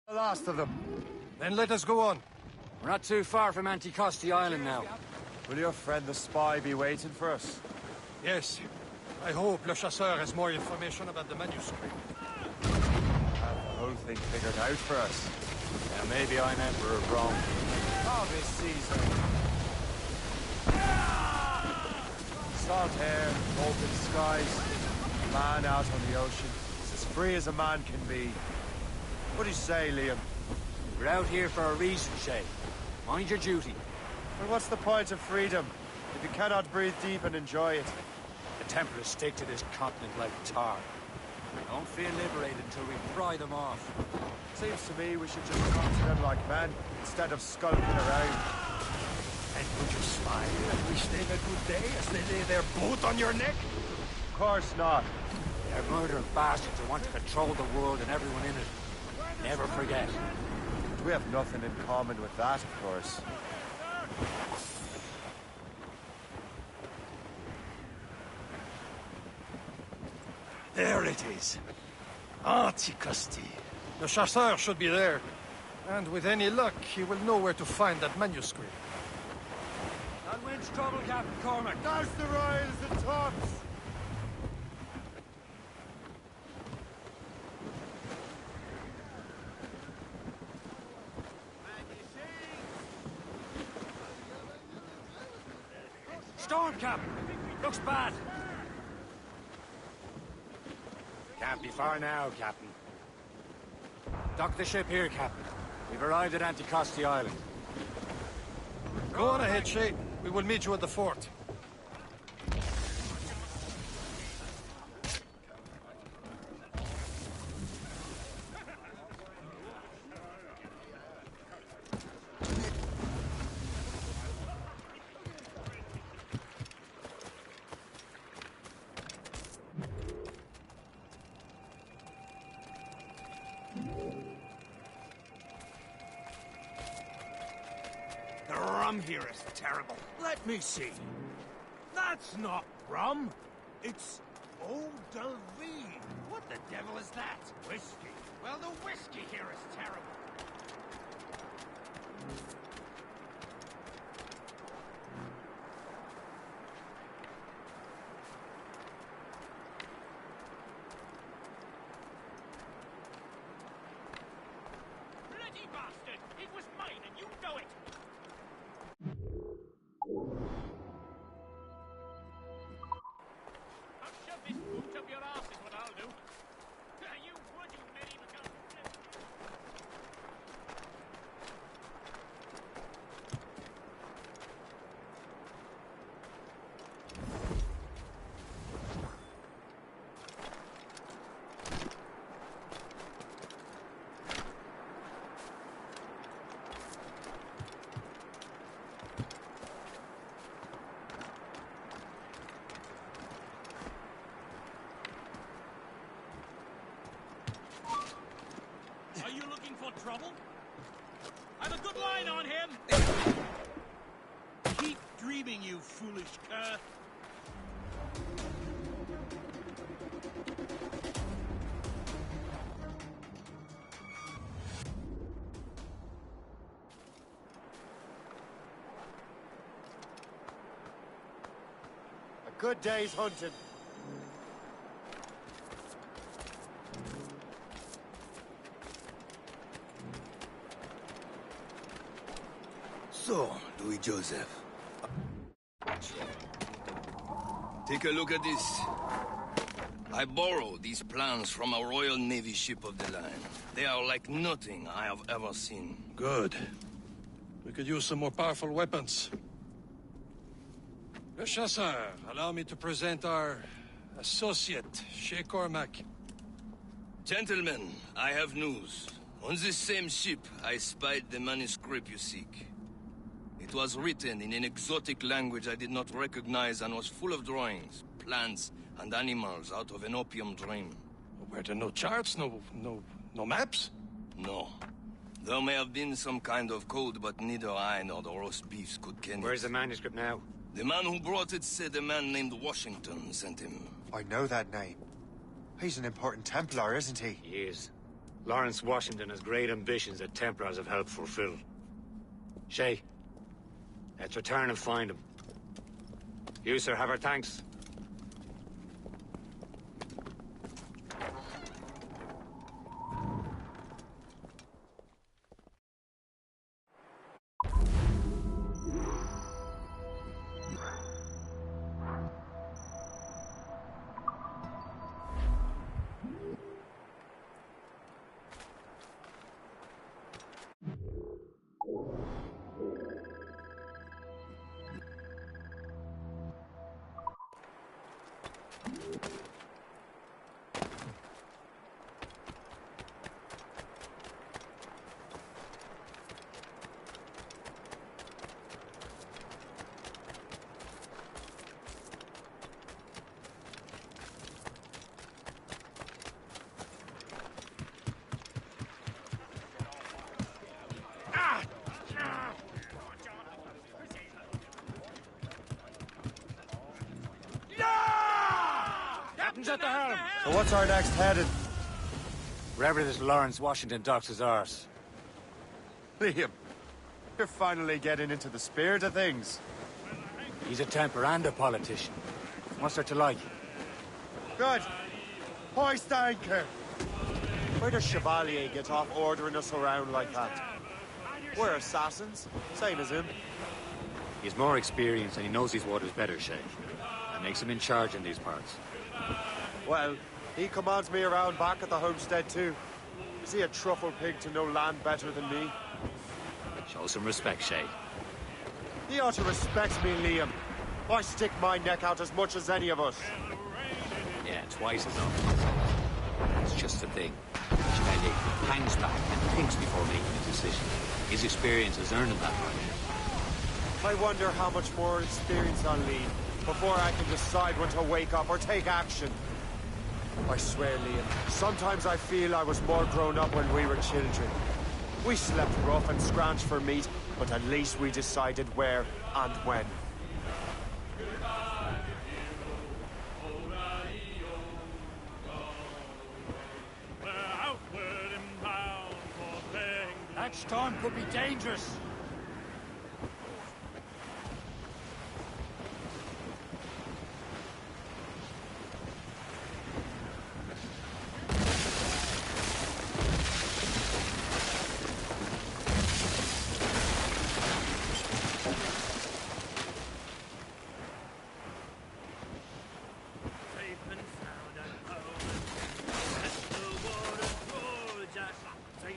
The last of them. Then let us go on. We're not too far from Anticosti Island now. Will your friend the spy be waiting for us? Yes. I hope Le Chasseur has more information about the manuscript. Have the whole thing figured out for us. Now maybe I'm Emperor of Rome. Obvious Caesar. Salt air, open skies, man out on the ocean. It's as free as a man can be. What do you say, Liam? We're out here for a reason, Shay. Mind your duty. Well, what's the point of freedom if you cannot breathe deep and enjoy it? The Templars stick to this continent like tar. I don't feel liberated until we pry them off. Seems to me we should just talk to them like men, instead of skulking around. And would you smile and wish them a good day as they lay their boat on your neck? Of course not. They're murdering bastards who want to control the world and everyone in it. Never forget. We have nothing in common with that, of course. There it is. Anticosti. The Chasseur should be there. And with any luck, he will know where to find that manuscript. That wind's trouble, Captain Cormac. Douse the royals and tops! Storm, Captain. Looks bad. Can't be far now, Captain. Dock the ship here, Captain. We've arrived at Anticosti Island. Go on ahead, Shay. We will meet you at the fort. The rum here is terrible. Let me see. That's not rum. It's eau de vie. What the devil is that? Whiskey. Well, the whiskey here is terrible. bastard! It was mine, and you know it! I'll shove this boot up your arse is what I'll do. You would, you medieval... Are you looking for trouble? I've a good line on him! Keep dreaming, you foolish cur! A good day's hunting. So, Louis Joseph. Take a look at this. I borrowed these plans from a Royal Navy ship of the line. They are like nothing I have ever seen. Good. We could use some more powerful weapons. Le Chasseur, allow me to present our associate, Shay Cormac. Gentlemen, I have news. On this same ship, I spied the manuscript you seek. It was written in an exotic language I did not recognize and was full of drawings, plants, and animals out of an opium dream. Were there no charts, no maps? No. There may have been some kind of code, but neither I nor the roast beefs could ken it. Where's the manuscript now? The man who brought it said a man named Washington sent him. I know that name. He's an important Templar, isn't he? He is. Lawrence Washington has great ambitions that Templars have helped fulfill. Shay, let's return and find him. You, sir, have our thanks. At the helm. So what's our next heading? Wherever this Lawrence Washington docks his arse. Liam, you're finally getting into the spirit of things. He's a Templar and a politician. What's there to like? Good. Hoist anchor. Where does Chevalier get off ordering us around like that? We're assassins, same as him. He's more experienced and he knows these waters better, Shay. That makes him in charge in these parts. Well, he commands me around back at the homestead too. Is he a truffle pig to know land better than me? Show some respect, Shay. He ought to respect me, Liam. I stick my neck out as much as any of us. Yeah, twice as often. That's just the thing. Chevalier hangs back and thinks before making a decision. His experience has earned him that much. I wonder how much more experience I'll need before I can decide when to wake up or take action. I swear, Liam, sometimes I feel I was more grown up when we were children. We slept rough and scrounged for meat, but at least we decided where and when. That storm could be dangerous.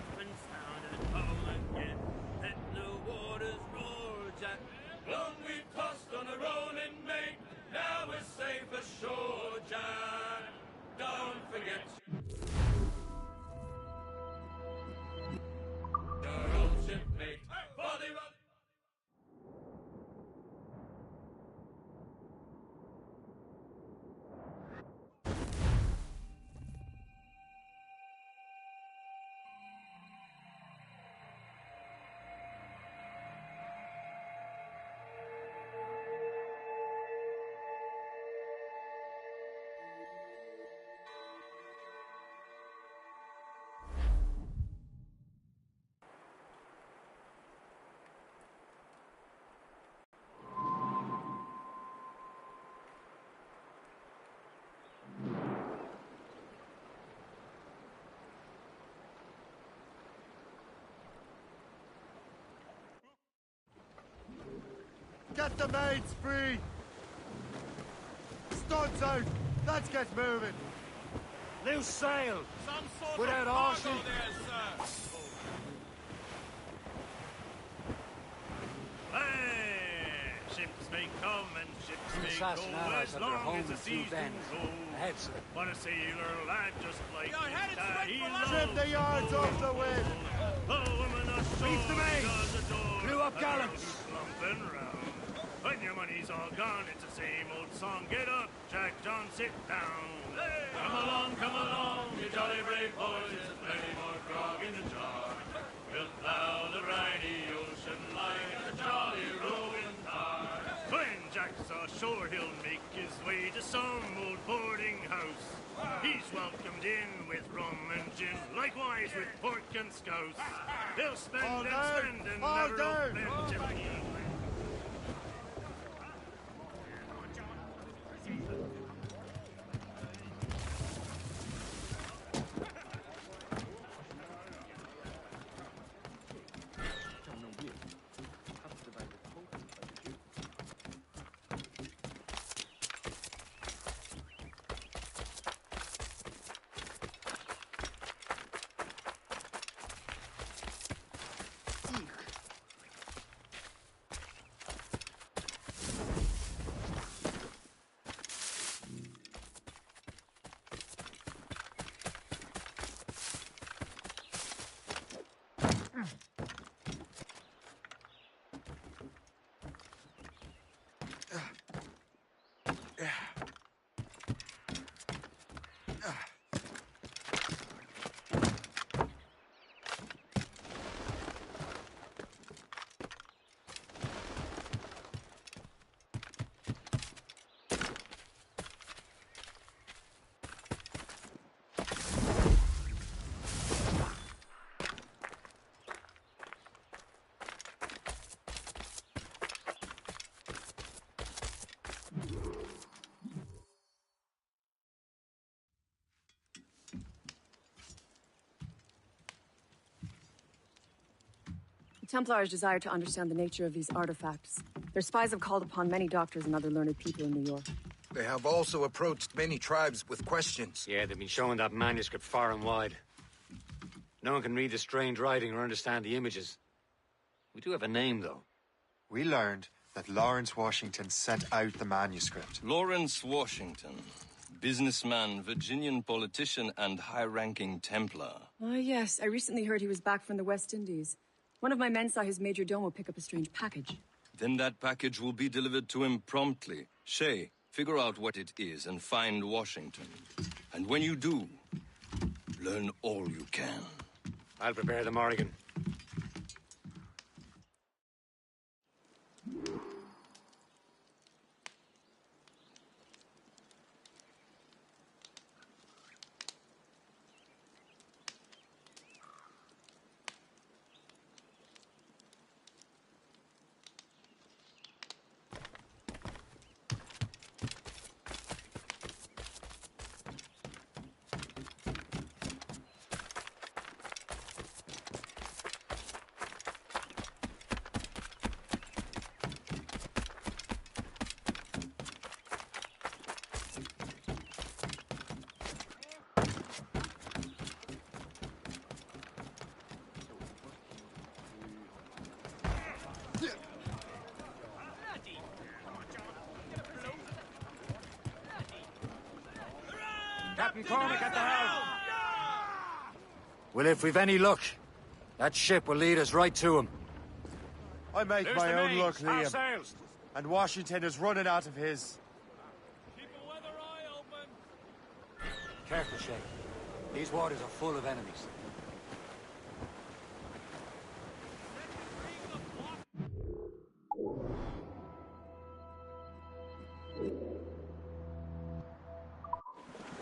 safe and sound at home again. Let the waters roar, Jack. Long we've tossed on a rolling main. Now we're safe ashore, Jack. Don't forget your old shipmate. Body rock. Get the mates free! Studs out! Let's get moving! Loose sail! Some sort Without of horses. cargo there, sir. Hey, ships may come and ships may go as long as the seas do roll. Ahead, sir. But a sailor lad just like You're headed straight for land. Trim the yards off the wind! A woman ashore Reef the main. does adore. Clew up a gallants. girl who's slumping round. When your money's all gone, it's the same old song. Get up, Jack John, sit down. Hey. Come along, you jolly brave boys. There's plenty more grog in the jar. We'll plow the briny ocean like a jolly rolling tar. When Jack's ashore, he'll make his way to some old boarding house. He's welcomed in with rum and gin, likewise with pork and scouse. They'll spend All and down. spend and All never down. open till The Templars desire to understand the nature of these artifacts. Their spies have called upon many doctors and other learned people in New York. They have also approached many tribes with questions. Yeah, they've been showing that manuscript far and wide. No one can read the strange writing or understand the images. We do have a name, though. We learned that Lawrence Washington sent out the manuscript. Lawrence Washington. Businessman, Virginian politician, and high-ranking Templar. Ah, yes. I recently heard he was back from the West Indies. One of my men saw his major domo pick up a strange package. Then that package will be delivered to him promptly. Shay, figure out what it is and find Washington. And when you do, learn all you can. I'll prepare the Morrigan. Captain Cormac at the helm! Well, if we've any luck, that ship will lead us right to him. I make There's my the own mains. luck, Half Liam. sails. And Washington is running out of his. Careful, Shay. These waters are full of enemies.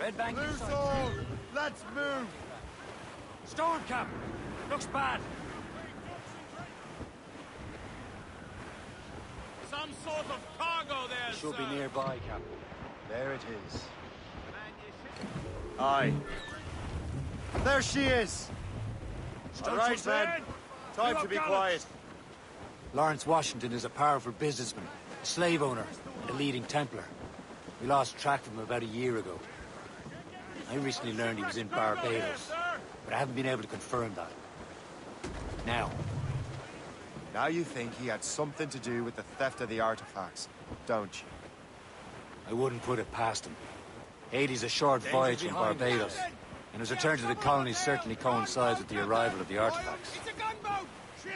Red bank in Loose sight. all! Let's move! Storm cap! Looks bad. Some sort of cargo there, Should sir. be nearby, Captain. There it is. Aye. There she is! All right, men. Time to be quiet. Lawrence Washington is a powerful businessman, a slave owner, and a leading Templar. We lost track of him about a year ago. I recently learned he was in Barbados, but I haven't been able to confirm that. Now you think he had something to do with the theft of the artifacts, don't you? I wouldn't put it past him. Haiti's a short voyage from Barbados, and his return to the colonies certainly coincides with the arrival of the artifacts.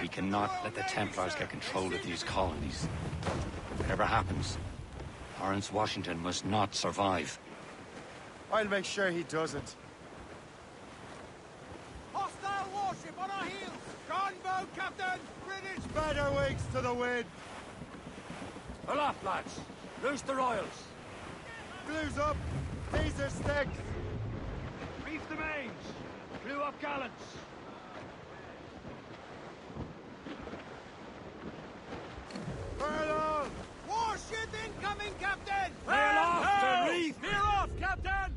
We cannot let the Templars get control of these colonies. Whatever happens, Lawrence Washington must not survive. I'll make sure he doesn't. Hostile warship on our heels! Gunboat, Captain! British! Better wings to the wind! Aloft, lads! Loose the royals! Glues up! These are sticks! Reef the mains! Glue up gallants! Furlong! Warship incoming, Captain! Lay aloft and reef! Veer off, Captain!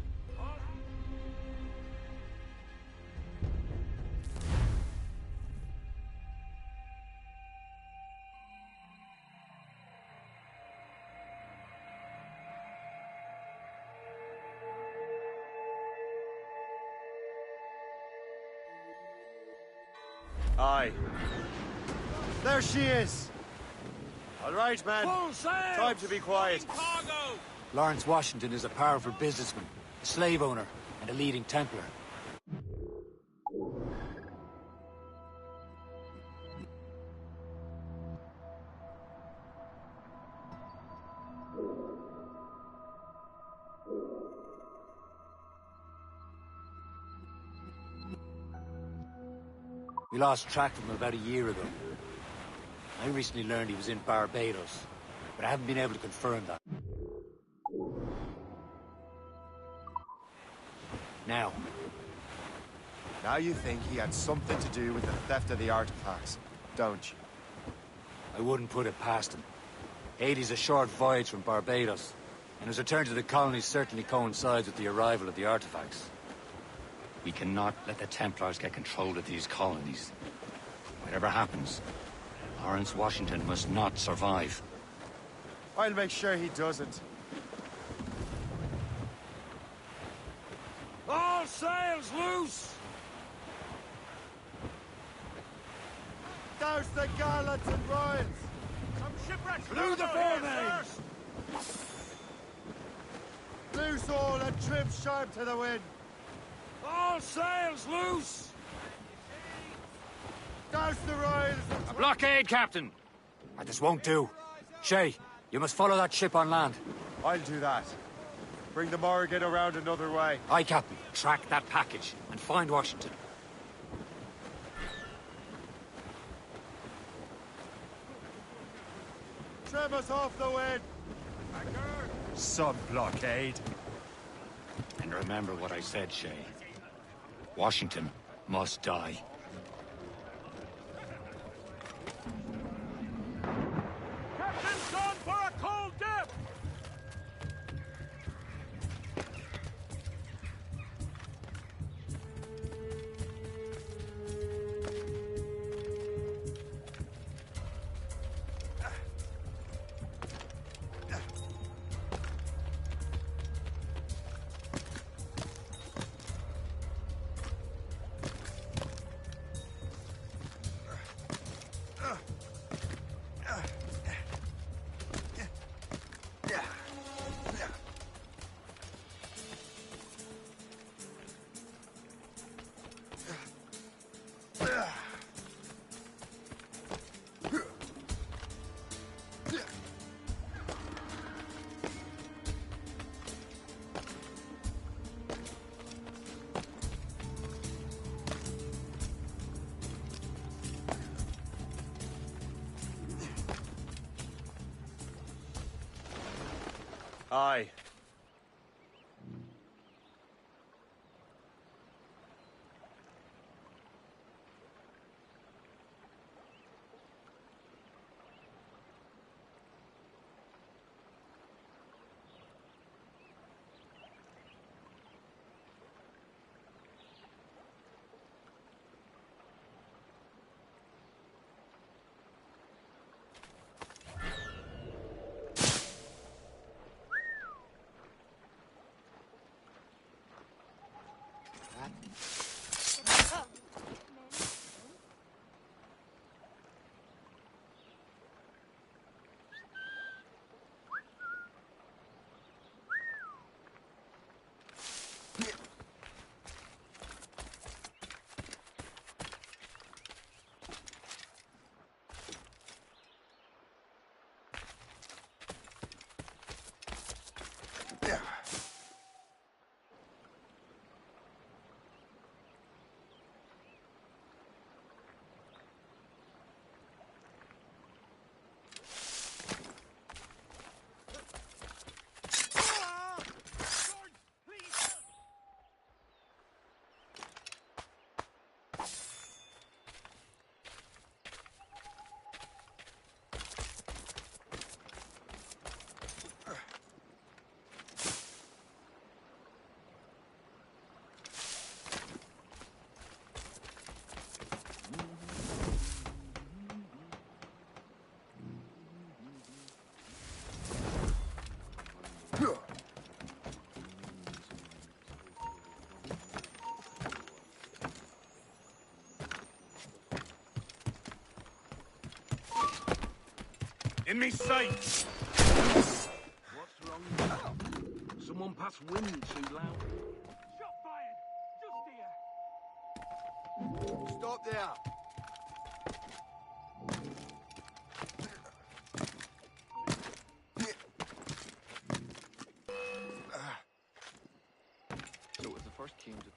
Aye. There she is! All right, man. Full sail! Time to be quiet. Cargo! Lawrence Washington is a powerful businessman, a slave owner, and a leading Templar. We lost track of him about a year ago. I recently learned he was in Barbados, but I haven't been able to confirm that. Now you think he had something to do with the theft of the artifacts, don't you? I wouldn't put it past him. Haiti's a short voyage from Barbados, and his return to the colonies certainly coincides with the arrival of the artifacts. We cannot let the Templars get control of these colonies. Whatever happens, Lawrence Washington must not survive. I'll make sure he doesn't. All sails loose! Douse the gallants and royals! Some shipwrecks Through the foremains! Loose all and trim sharp to the wind! All sails loose! Douse the royals! A blockade, Captain! This won't do. Shay, you must follow that ship on land. I'll do that. Bring the Morrigan around another way. Aye, Captain. Track that package and find Washington. Trim us off the wind! Sub-blockade. And remember what I said, Shay. Washington must die. Captain's gone for a cold dip! Aye. In me sight! What's wrong now? Someone passed wind too loud. Shot fired! Just here! Stop there! So as the first came to...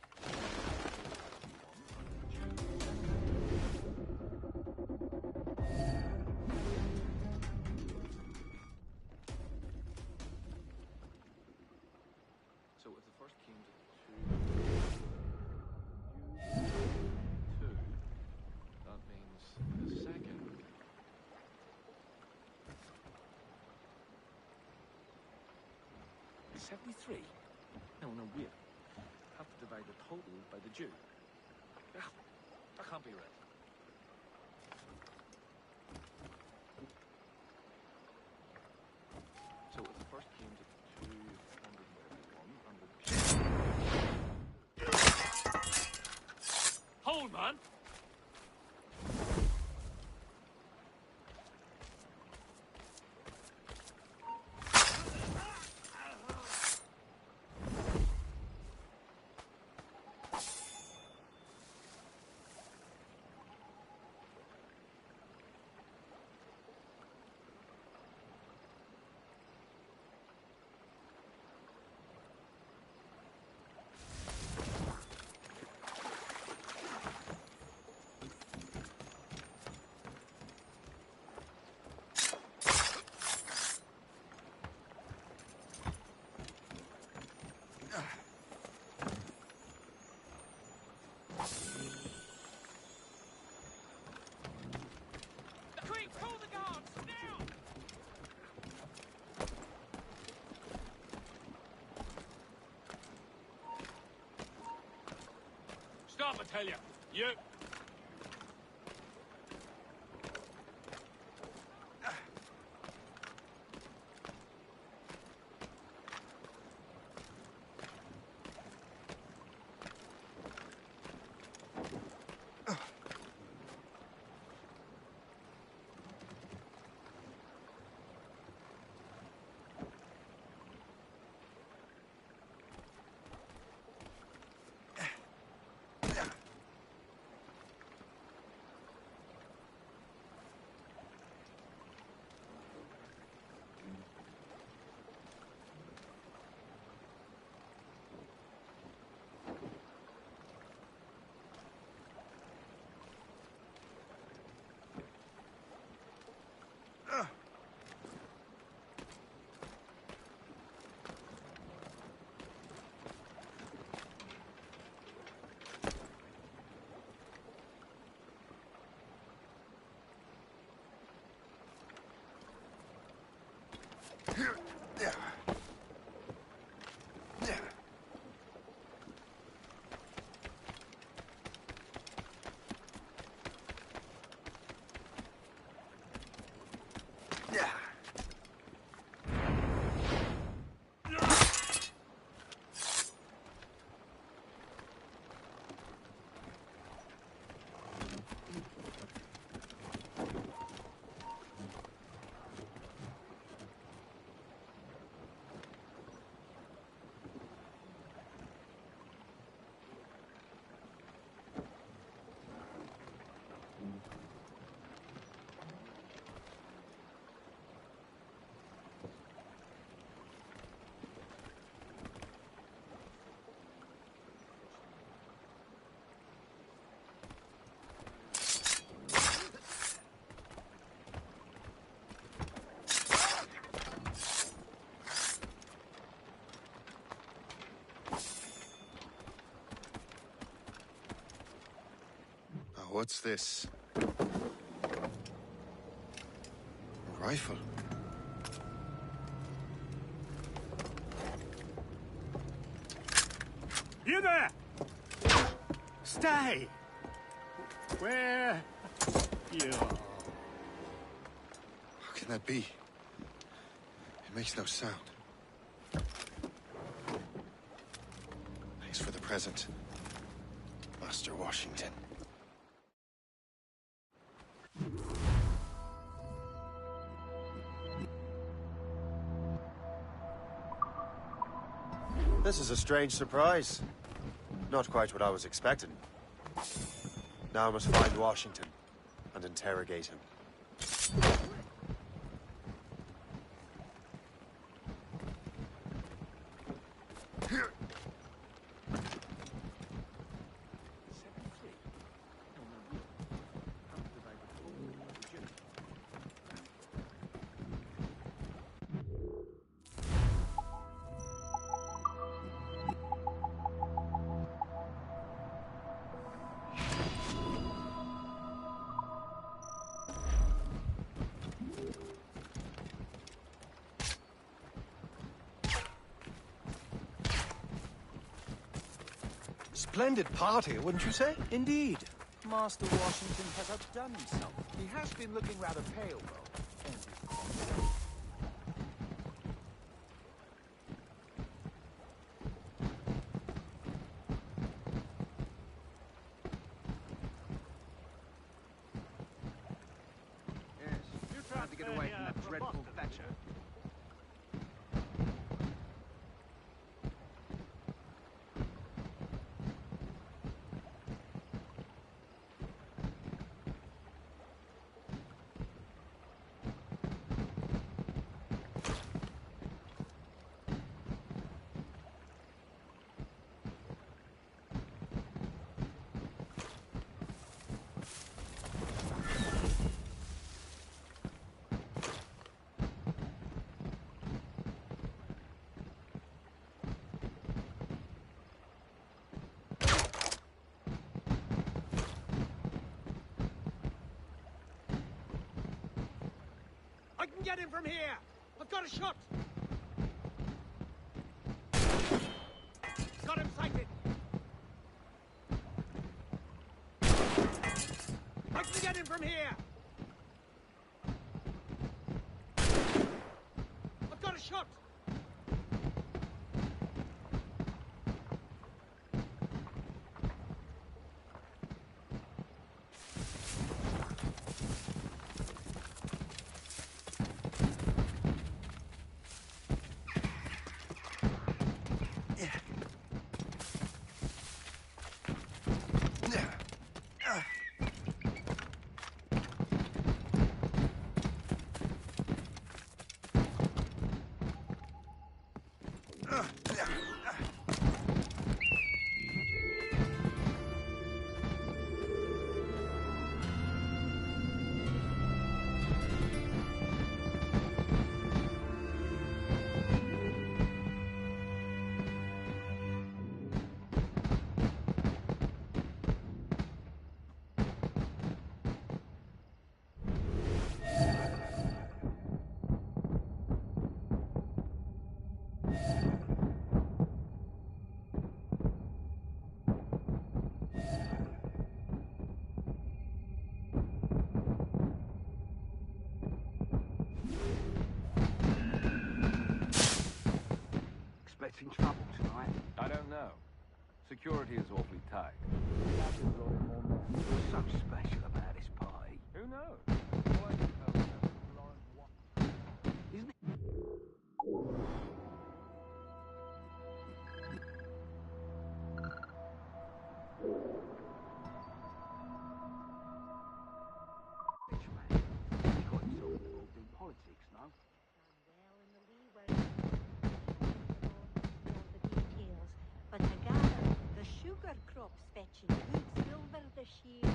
So as the first came to two, that means the second. 73? No, wait. Have to divide the total by the due. That can't be right. So if the first came to 231 and Hold, man! Stop, I tell you. You. What's this? A rifle. You there! Stay! Where you? How can that be? It makes no sound. Thanks for the present, Master Washington. This is a strange surprise. Not quite what I was expecting. Now I must find Washington and interrogate him. Splendid party, wouldn't you say? Indeed. Master Washington has outdone himself. He has been looking rather pale, though. Yes, you tried to get away from that dreadful Thatcher. I can get him from here! I've got a shot! Got him sighted! I can get him from here! I've got a shot! Expecting trouble tonight? I don't know. Security is awfully tight. What's so special about this party? Who knows? All I can tell you is Lawrence Isn't it? Rich man. He got himself involved in politics, no? But I gather the sugar crop's fetching good silver this year.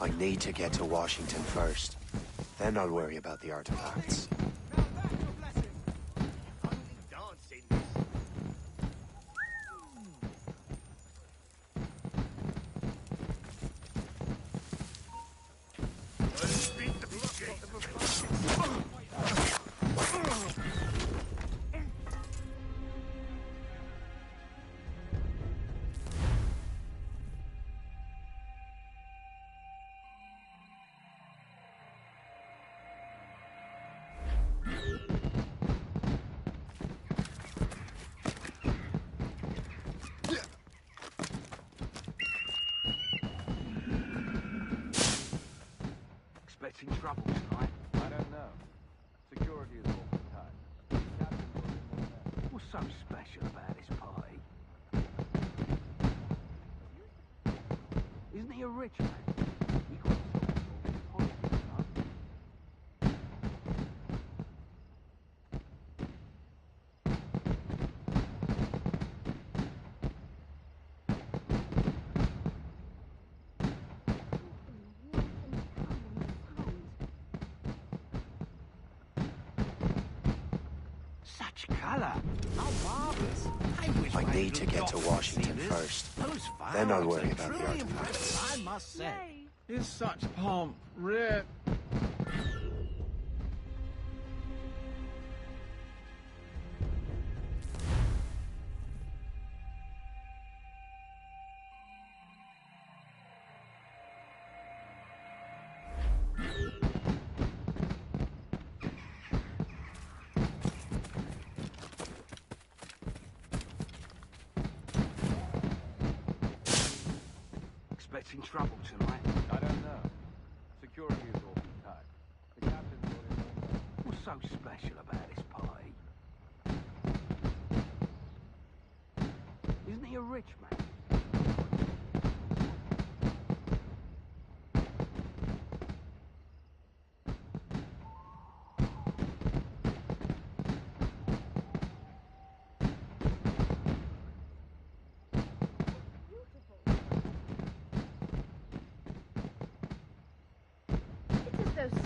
I need to get to Washington first. Then I'll worry about the artifacts. Expecting trouble tonight? I don't know. Security is awful tight. What's so special about his party? Isn't he a rich man? He got himself involved in politics, huh? Such color. How marvelous. I need to get to Washington first. Then I'll worry about the artifacts. I must say. Is such pomp rare? Expecting trouble tonight? I don't know. Security is awful tight. The captain's got him all day. What's so special about his party? Isn't he a rich man?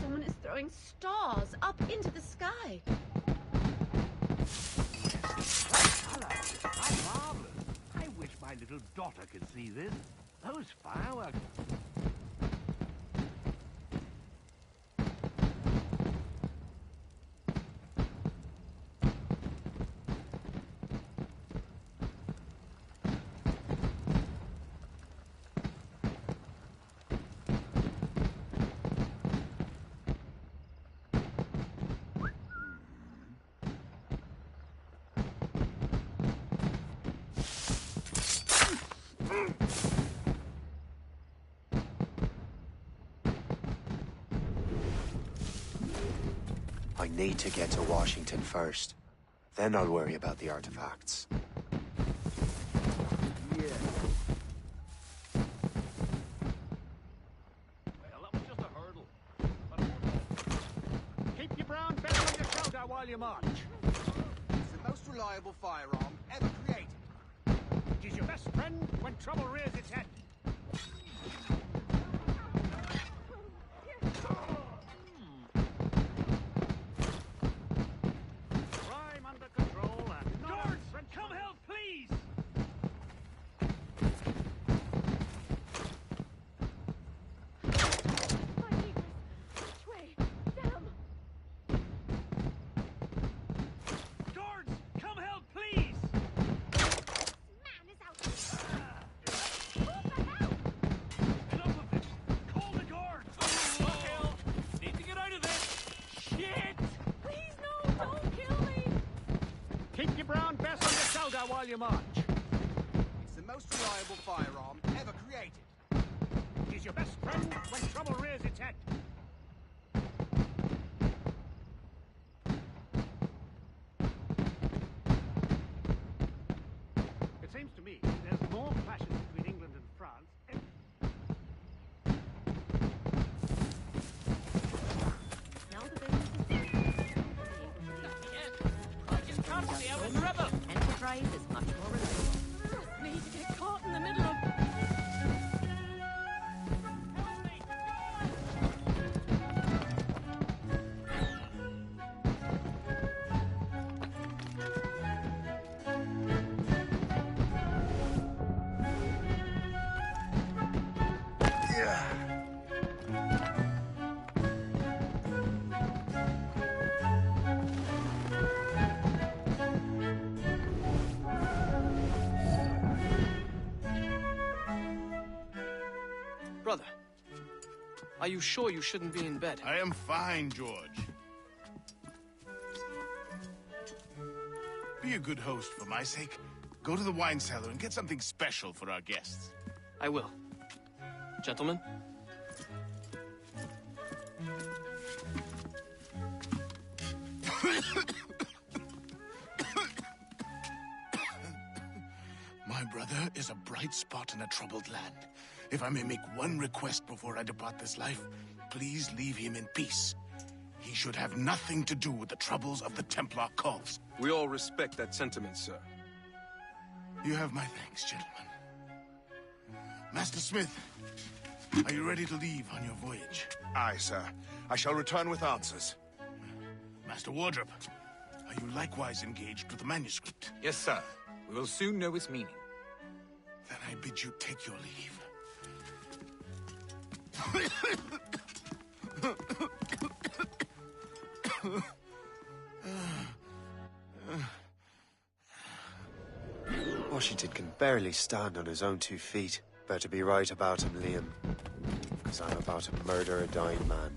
Someone is throwing stars up into the sky. How marvelous. I wish my little daughter could see this. Those fireworks. I need to get to Washington first. Then I'll worry about the artifacts. Keep your brown belt on your shoulder while you march. It's the most reliable firearm ever created. It is your best friend when trouble rears its head. Crime under control and... Guards! Come help, please! Guards! Come help, please! Enough of this! Call the guards! Hell! Need to get out of this! Shit! Please, no, don't kill me! Keep your brown vest on your shoulder while you march. It's the most reliable firearm ever created. It is your best friend when trouble rears its head. It seems to me there's more clashes between England and France. Now the business I just can't stay out of trouble! Enterprise is much more reliable. Trust me to get caught in the middle of... Are you sure you shouldn't be in bed? I am fine, George. Be a good host for my sake. Go to the wine cellar and get something special for our guests. I will. Gentlemen? My brother is a bright spot in a troubled land. If I may make one request before I depart this life, please leave him in peace. He should have nothing to do with the troubles of the Templar cause. We all respect that sentiment, sir. You have my thanks, gentlemen. Master Smith, are you ready to leave on your voyage? Aye, sir. I shall return with answers. Master Wardrop, are you likewise engaged with the manuscript? Yes, sir. We will soon know its meaning. Then I bid you take your leave. Washington can barely stand on his own 2 feet. Better be right about him, Liam. Because I'm about to murder a dying man.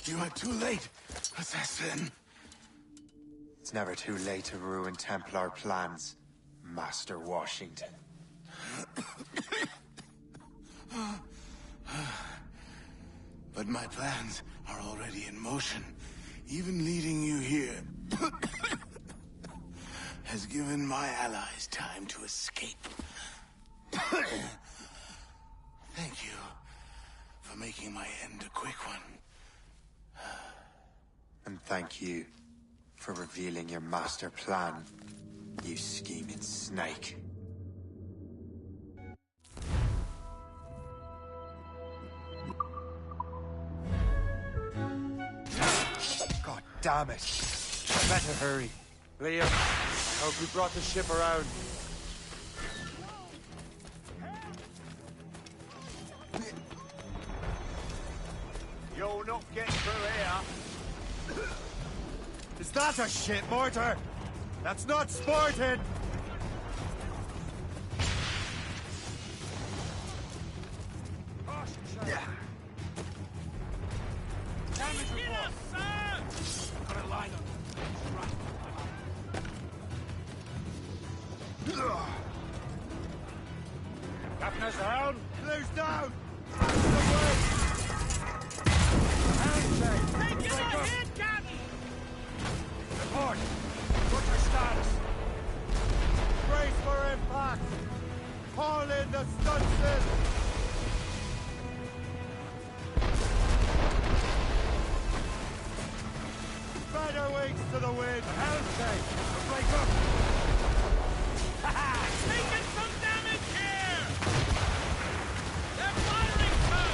You are too late, assassin. It's never too late to ruin Templar plans, Master Washington. But my plans are already in motion. Even leading you here has given my allies time to escape. Thank you for making my end a quick one. And thank you for revealing your master plan, you scheming snake. God damn it. Better hurry. Liam, I hope we brought the ship around. You'll not get through here. Is that a shit mortar? That's not sporting! Damage report. Got a line up. Captain is down. Blue's down! Take it ahead, Captain! Report. What's your status? Brace for impact! Call in the stunsail! Better wings to the wind! Helm check. Break up. Taking some damage here! They're firing, sir!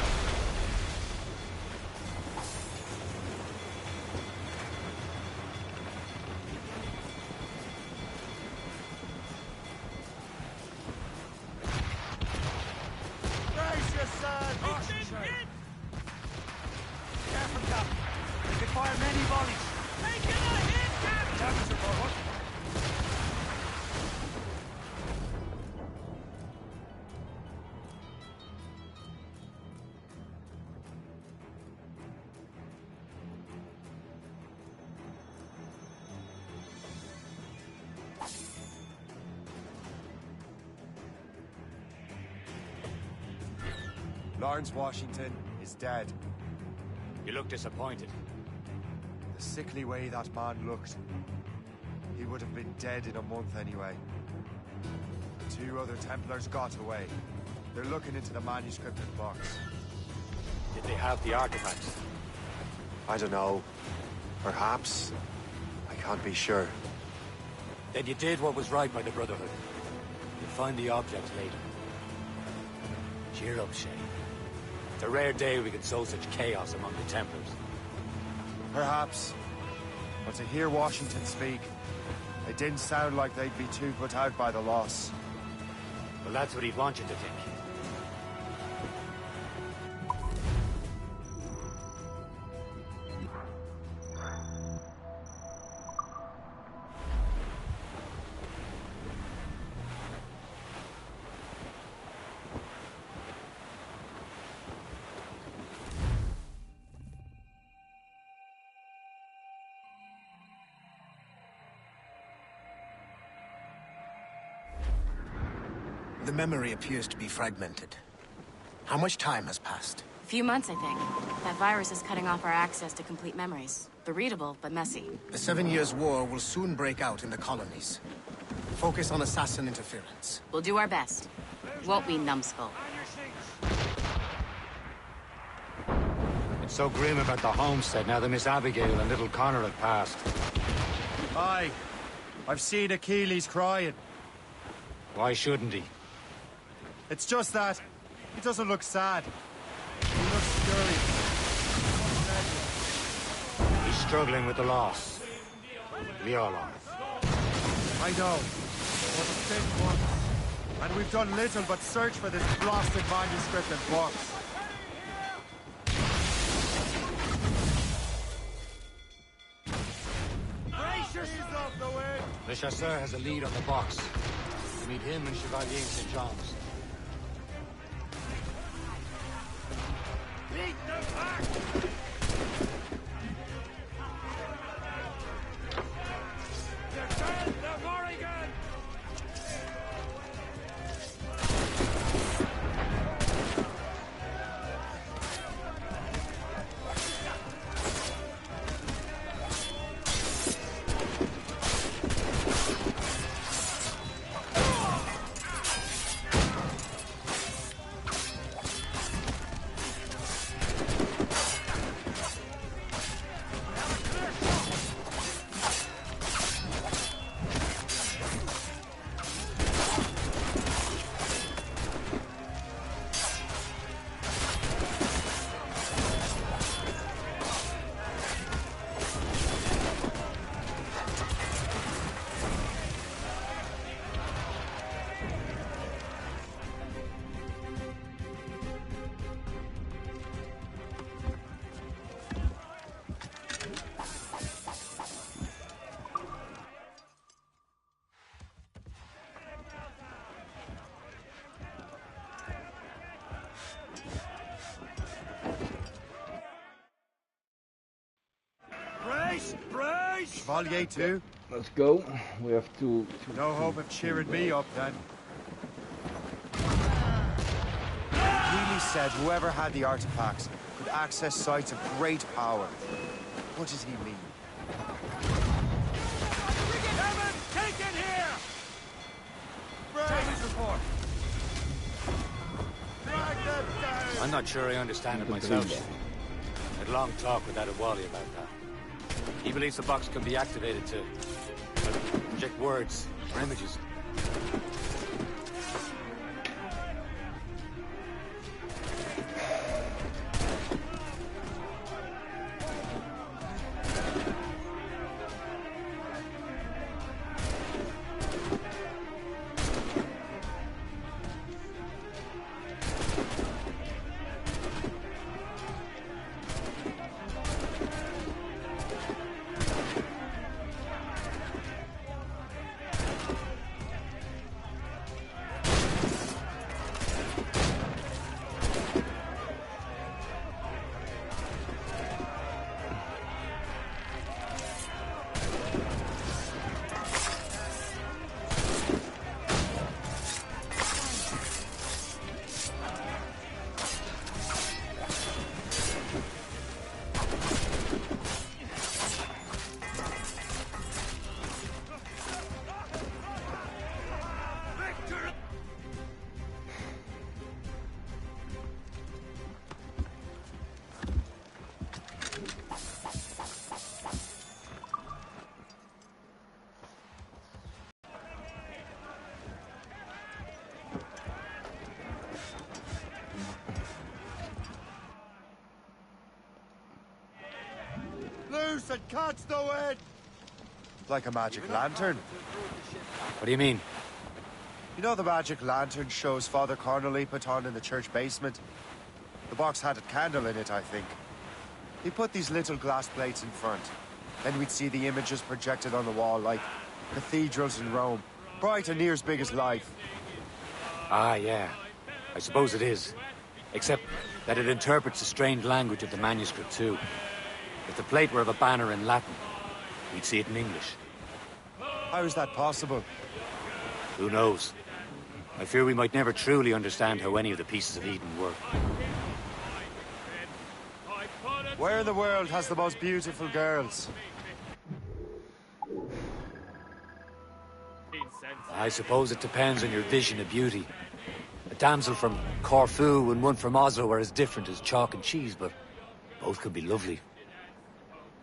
Brace yourself! Careful, Captain. They can fire many volleys. Take it ahead, Captain! Damage report. Lawrence Washington is dead. You look disappointed. The sickly way that man looked. He would have been dead in a month anyway. The 2 other Templars got away. They're looking into the manuscript and box. Did they have the artifacts? I don't know. Perhaps. I can't be sure. Then you did what was right by the Brotherhood. You'll find the object later. Cheer up, Shay. It's a rare day we can sow such chaos among the Templars. Perhaps. But to hear Washington speak, it didn't sound like they'd be too put out by the loss. Well, that's what he'd want you to think. The memory appears to be fragmented. How much time has passed? A few months, I think. That virus is cutting off our access to complete memories. They're readable, but messy. The 7 Years' War will soon break out in the colonies. Focus on assassin interference. We'll do our best. Won't we, numbskull? It's so grim about the homestead now that Miss Abigail and little Connor have passed. Aye. I've seen Achilles crying. Why shouldn't he? It's just that he doesn't look sad. He looks scurry. He's struggling with the loss. We all are. I know. But it's been months. And we've done little but search for this blasted manuscript and box. Brace yourself off the wind! Le Chasseur has a lead on the box. We meet him and Chevalier in St. John's. Beat them back! Brace! Brace! Chevalier too? Let's go. We have two no hope of cheering me up then. Healy said whoever had the artifacts could access sites of great power. What does he mean? Kevin, take it here! Jamie's report. Drag them down! I'm not sure I understand it myself. I had a long talk with Adewale about that. He believes the box can be activated to project words or images. Loose and catch the wind! Like a magic lantern. What do you mean? You know the magic lantern shows Father Connolly put on in the church basement? The box had a candle in it, I think. He put these little glass plates in front. Then we'd see the images projected on the wall like cathedrals in Rome. Bright and near as big as life. Ah, yeah. I suppose it is. Except that it interprets the strange language of the manuscript, too. If the plate were of a banner in Latin, we'd see it in English. How is that possible? Who knows? I fear we might never truly understand how any of the pieces of Eden work. Where in the world has the most beautiful girls? I suppose it depends on your vision of beauty. A damsel from Corfu and one from Oslo are as different as chalk and cheese, but both could be lovely.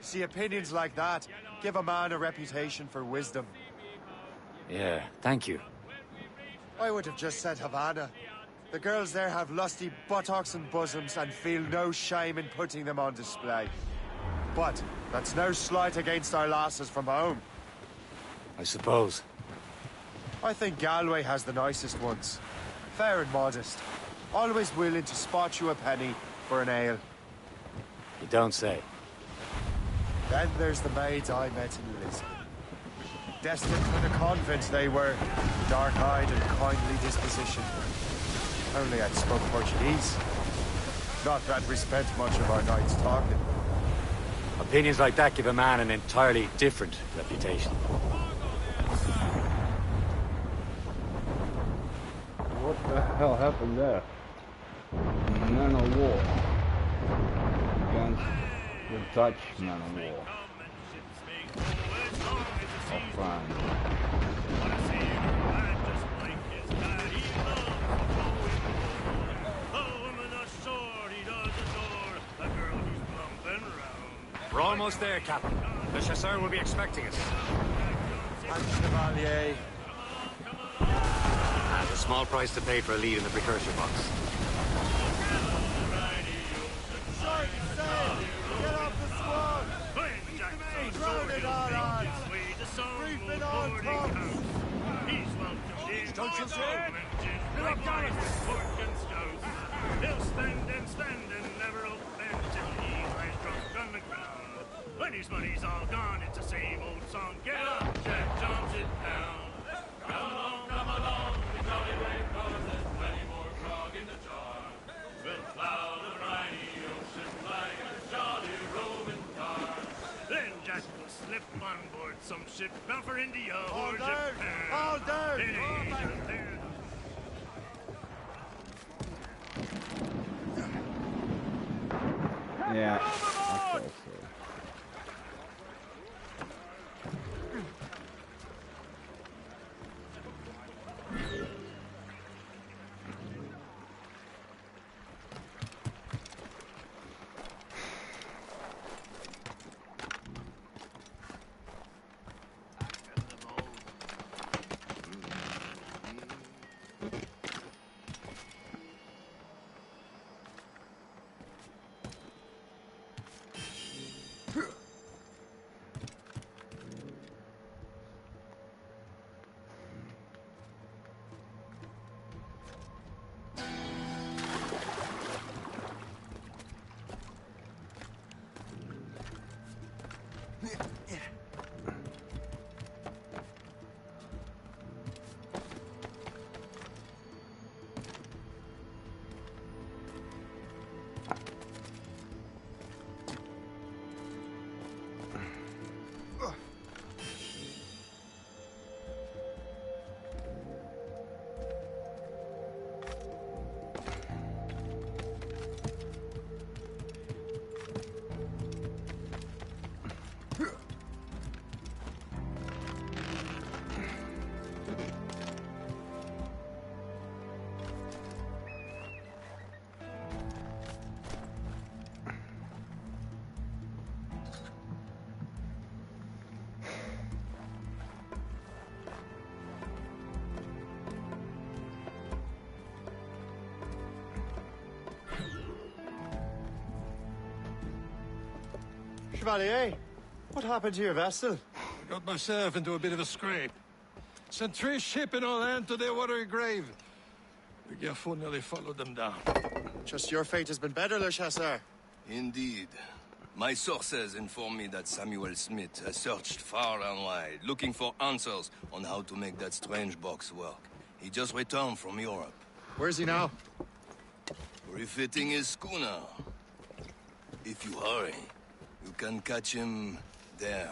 See, opinions like that give a man a reputation for wisdom. Yeah, thank you. I would have just said Havana. The girls there have lusty buttocks and bosoms and feel no shame in putting them on display. But that's no slight against our lasses from home. I suppose. I think Galway has the nicest ones. Fair and modest. Always willing to spot you a penny for an ale. You don't say. Then there's the maids I met in Lisbon. Destined for the convent they were, dark-eyed and kindly disposition. Only I'd spoke Portuguese. Not that we spent much of our nights talking. Opinions like that give a man an entirely different reputation. What the hell happened there? Man of war. Against the Dutch man of war. Of France. We're almost there, Captain. The chasseur will be expecting us. And Chevalier. And a small price to pay for a lead in the precursor box. Short sail! Get off the squad! Drown it all on! Reef it on top! Don't you say? Look down at this pork and stout. He'll spend and never open till he lies drunk on the ground. When his money's all gone, it's the same old song. Get up, Jack John, sit down. Come along, the jolly way, 'cause there's plenty more grog in the jar. We'll plow the briny ocean like a jolly roving car. Then Jack Step on board some ship bound for India All or down! Japan. All down! Yeah, I thought so. Chevalier, what happened to your vessel? I got myself into a bit of a scrape. Sent 3 ships in our land to their watery grave. The Gerfaut nearly followed them down. Just your fate has been better, Le Chasseur. Indeed. My sources inform me that Samuel Smith has searched far and wide, looking for answers on how to make that strange box work. He just returned from Europe. Where's he now? Refitting his schooner. If you hurry, you can catch him there.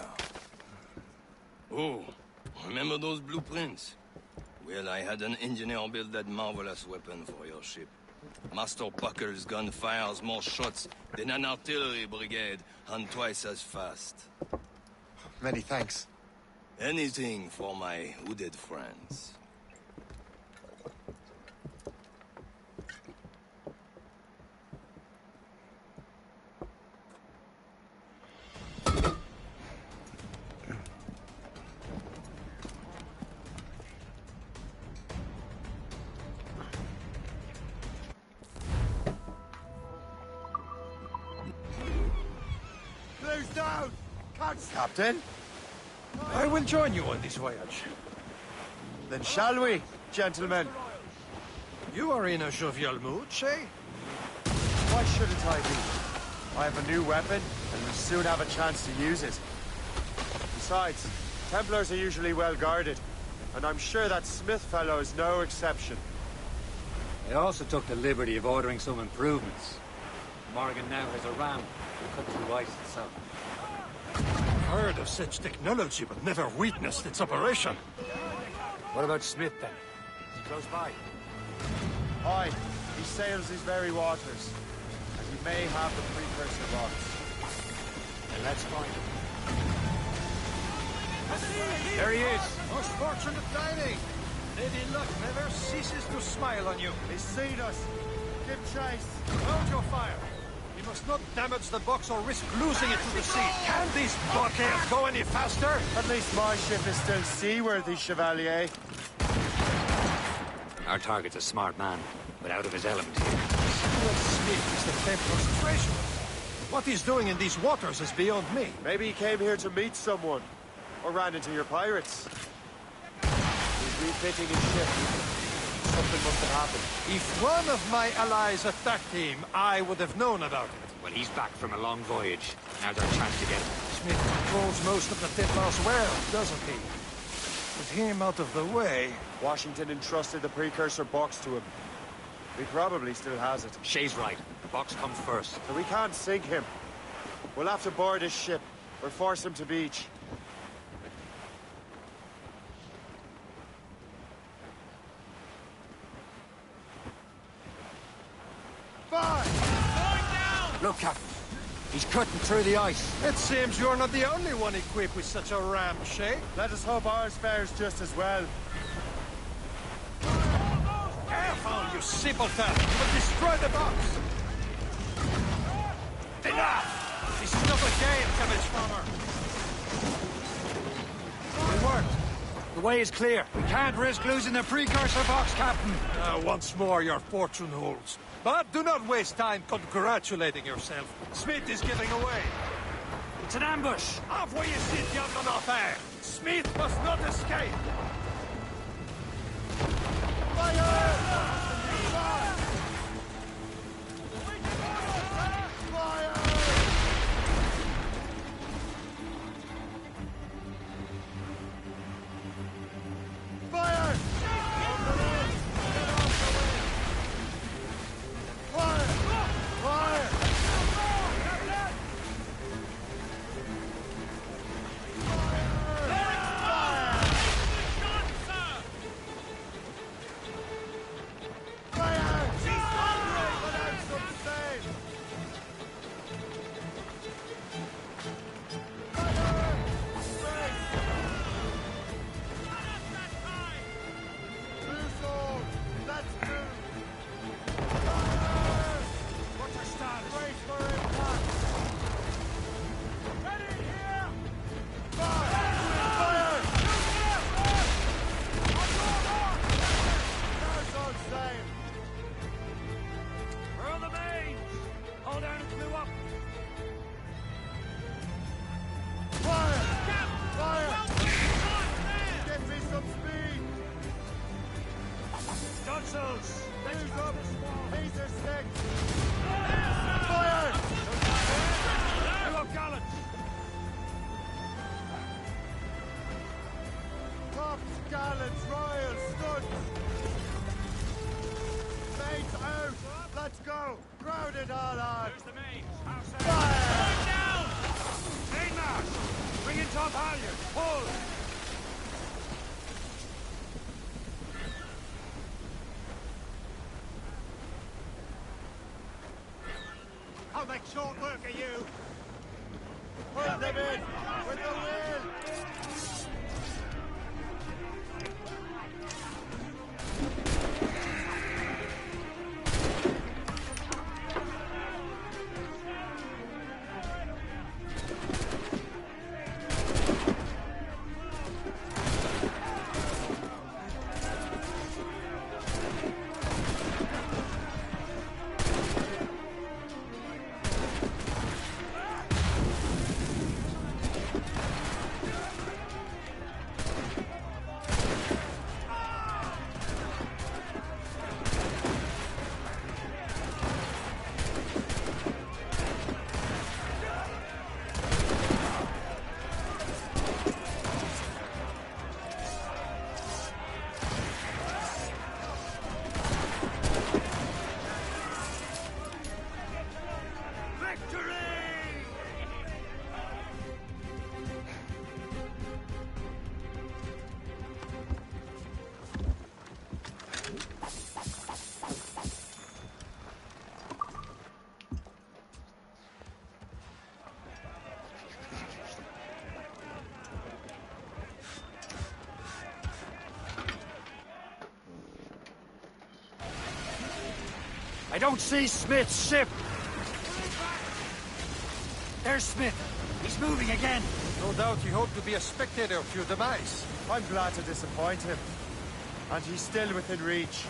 Oh, remember those blueprints? Well, I had an engineer build that marvelous weapon for your ship. Master Puckle's gun fires more shots than an artillery brigade, and twice as fast. Many thanks. Anything for my hooded friends. Blue's down! Captain? I will join you on this voyage. Then shall we, gentlemen? You are in a jovial mood, Shay? Why shouldn't I be? I have a new weapon, and will soon have a chance to use it. Besides, Templars are usually well guarded, and I'm sure that Smith fellow is no exception. I also took the liberty of ordering some improvements. Morgan now has a ram to cut through ice itself. I've heard of such technology, but never witnessed its operation. What about Smith, then? Is he close by? Aye, he sails these very waters, and he may have the precursor box. Then let's find him. There he is! Most fortunate dining! Lady Luck never ceases to smile on you. He's seen us! Give chase! Hold your fire! We must not damage the box or risk losing it to the sea. Can these blockades go any faster? At least my ship is still seaworthy, Chevalier. Our target's a smart man, but out of his element here. Samuel Smith is the Templar's treasurer. What he's doing in these waters is beyond me. Maybe he came here to meet someone, or ran into your pirates. He's refitting his ship. Something must have happened. If one of my allies attacked him, I would have known about it. Well, he's back from a long voyage. Now's our chance to get him. Smith controls most of the Templars well, doesn't he? With him out of the way... Washington entrusted the precursor box to him. He probably still has it. Shay's right. The box comes first. So we can't sink him. We'll have to board his ship, or force him to beach. Captain. He's cutting through the ice. It seems you're not the only one equipped with such a ram shape. Let us hope ours fares just as well. Careful, you simpleton! You will destroy the box! Enough! This is not a game, Cabbage Farmer! It worked. The way is clear. We can't risk losing the precursor box, Captain. Once more, your fortune holds. But do not waste time congratulating yourself. Smith is giving away. It's an ambush. Off where you sit, Diablo Nothing. Smith must not escape. Fire! I'll make short work of you. Put them in with the wind. I don't see Smith's ship. There's Smith. He's moving again. No doubt he hoped to be a spectator of your demise. I'm glad to disappoint him. And he's still within reach.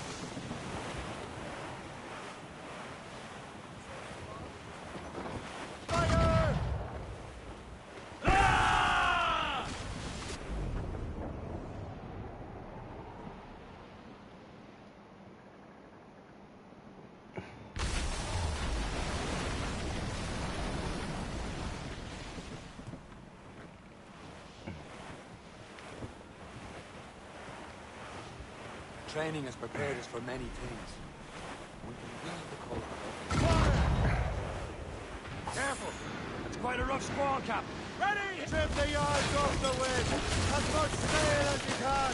Training has prepared us for many things. We can build the color. Careful! It's quite a rough squall, Captain. Ready! Trim the yards off the wind! As much sail as you can!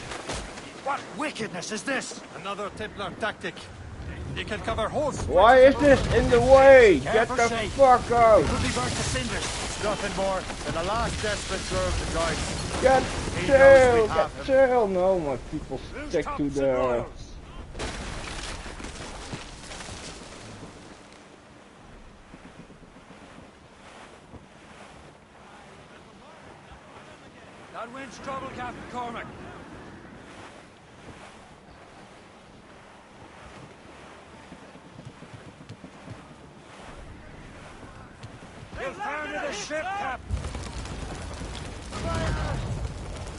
What wickedness is this? Another Templar tactic. You can cover whole. Why is this in the way? Get the fuck out! It could be burnt to cinders. It's nothing more than a last desperate throw of the dice. Get chill! Get chill! No, my people stick to the. That wind's trouble, Captain Cormac. You founded the ship, Captain.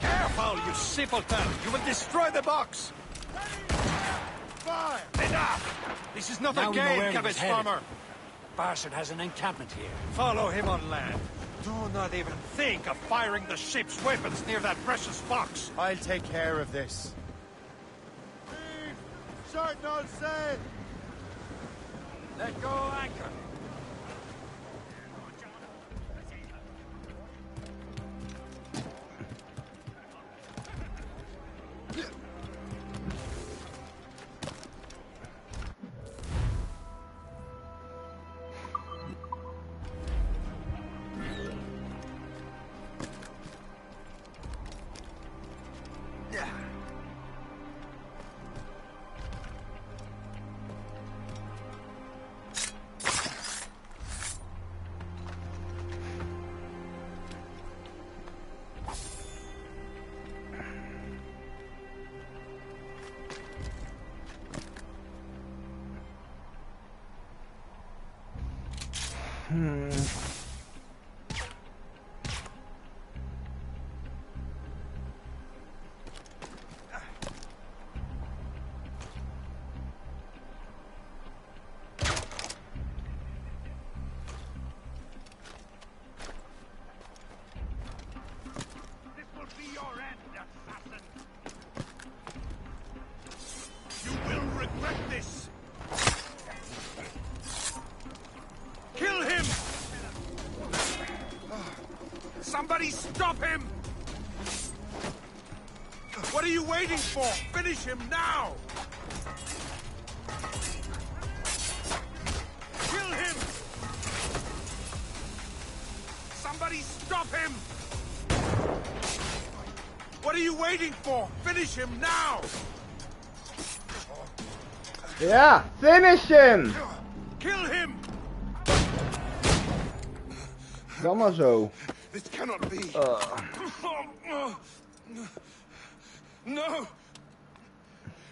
Careful, you simpleton! You will destroy the box. Fire! Enough! This is not Now a we know game, where he cabbage was headed. farmer. Bastard has an encampment here. Follow him on land. Do not even think of firing the ship's weapons near that precious box. I'll take care of this. Short all sail! Let go anchor. Somebody stop him! What are you waiting for? Finish him now! Kill him! Somebody stop him! What are you waiting for? Finish him now! Yeah, finish him! Kill him! Dan maar zo. This cannot be. No!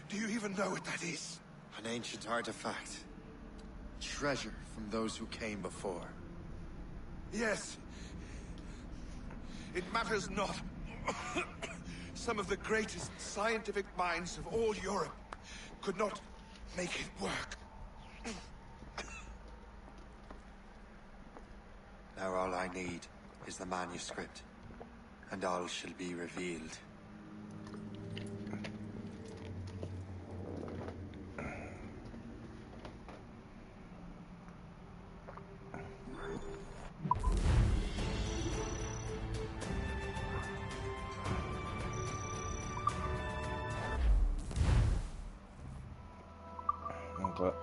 Do you even know what that is? An ancient artifact. Treasure from those who came before. Yes. It matters not. Some of the greatest scientific minds of all Europe could not make it work. Now all I need is the manuscript, and all shall be revealed. Okay.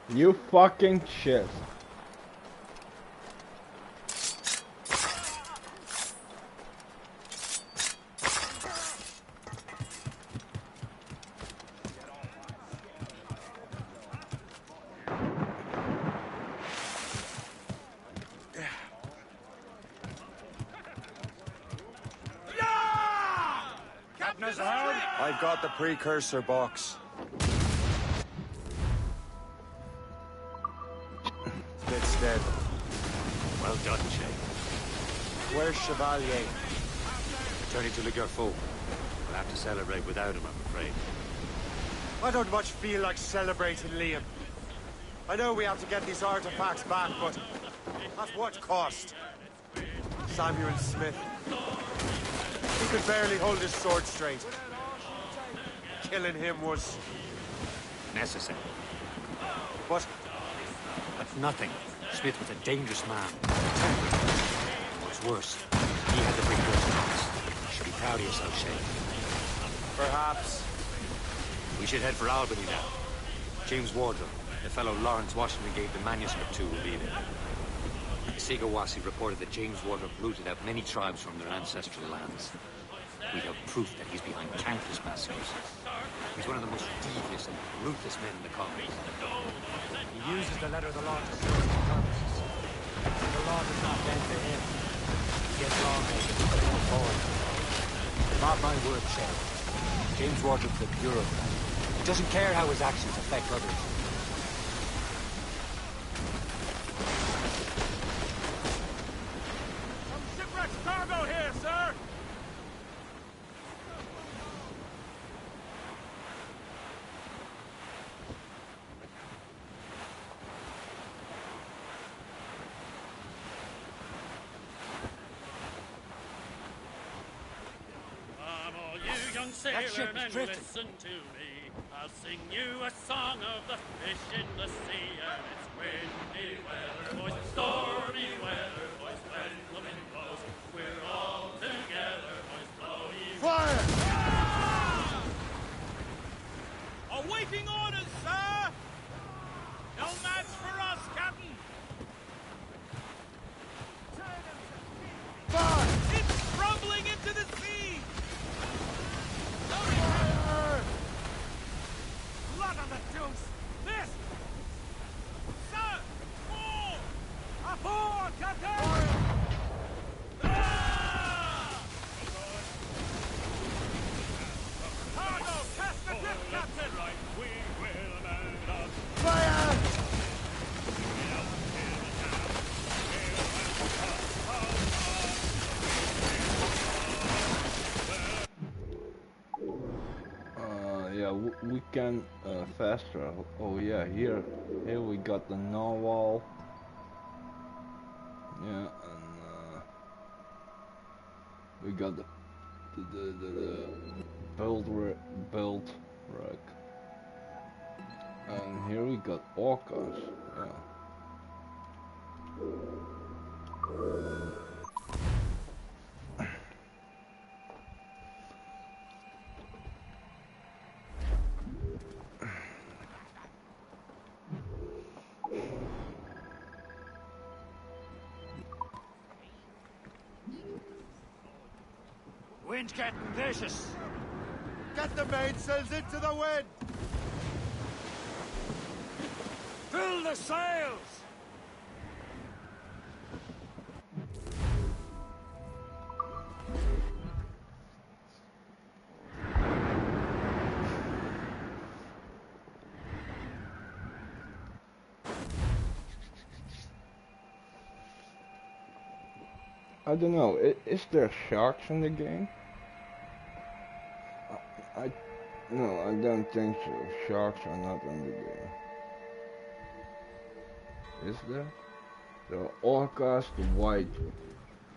You fucking shit. I've got the precursor box. Smith's dead. Well done, Shay. Where's Chevalier? Returning to Le Gerfaut. We'll have to celebrate without him, I'm afraid. I don't much feel like celebrating, Liam. I know we have to get these artifacts back, but at what cost? Samuel Smith. He could barely hold his sword straight. Killing him was... necessary. But... But nothing. Smith was a dangerous man. What's worse, he had the precursor box. You should be proud of yourself, Shay. Perhaps. We should head for Albany now. James Wardle, the fellow Lawrence Washington gave the manuscript to, will be there. Sigawasi reported that James Wardle rooted out many tribes from their ancestral lands. We have proof that he's behind countless massacres. He's one of the most devious and ruthless men in the colony. He uses the letter of the law to serve his purposes. The law does not bend to him. He gets lawmakers to go forward. Mark my word, Shay. James Wardle's a bureaucrat. He doesn't care how his actions affect others. Some shipwrecked cargo here, sir! Sailor and listen to me. I'll sing you a song of the fish in the sea. And it's windy weather, boys, stormy weather, boys, when the wind blows. We're all together, boys, blow ye. Fire! Awaiting orders, sir! No match for us, Captain! Fire! It's rumbling into the sea! Fire! Blood on the deuce! This! Sir! More! Aboard, Captain! Ah! Cargo, cast the drift, Captain! Right, we will man up. Fire! Yeah, we can fast travel. Oh yeah, here we got the narwhal. Yeah, and we got the build wreck. And here we got orcas. Yeah. Wind's getting vicious. Get the mainsails into the wind! Fill the sails! I don't know, is there sharks in the game? No, I don't think so. Sharks are not in the game. Is there? There are orcas, the white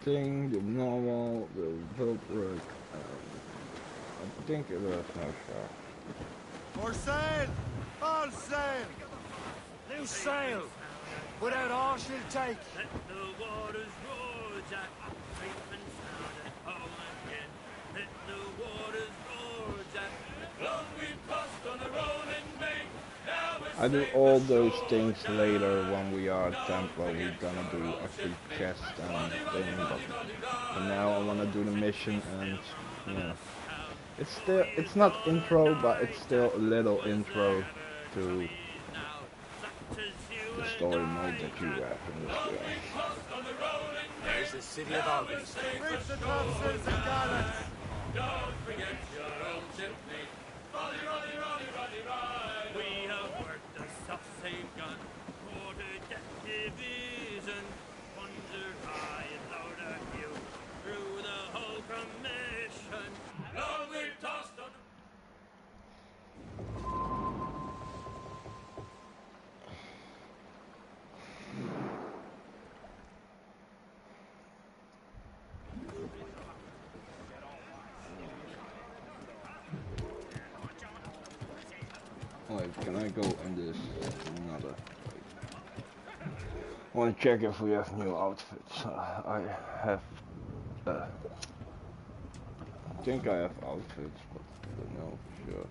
thing, the normal, the built-wreck. I think there's no sharks. For sail! All sail! Loose sail! Without all she'll take! Let the waters roar, Jack. Creep and sound and home again. Let the waters roar, Jack. Long we've crossed on the rolling main. Now we're I do all those things later when we are at Templar. We're gonna do actually chest and thing, but for now I wanna do the mission and yeah. It's not intro, but it's still a little intro to the story mode that you have in this game. There's the city of Albany. Reach the top citizen gallants! Don't forget your old chimney. Rolly, rolly, rolly, rolly, rolly. We have worked the self-same gun. Quarter deck division. Plunger high and loader you. Through the whole commission. Long we tossed on. Wait, can I go in this another? I want to check if we have new outfits. I have. I think I have outfits, but I don't know for sure.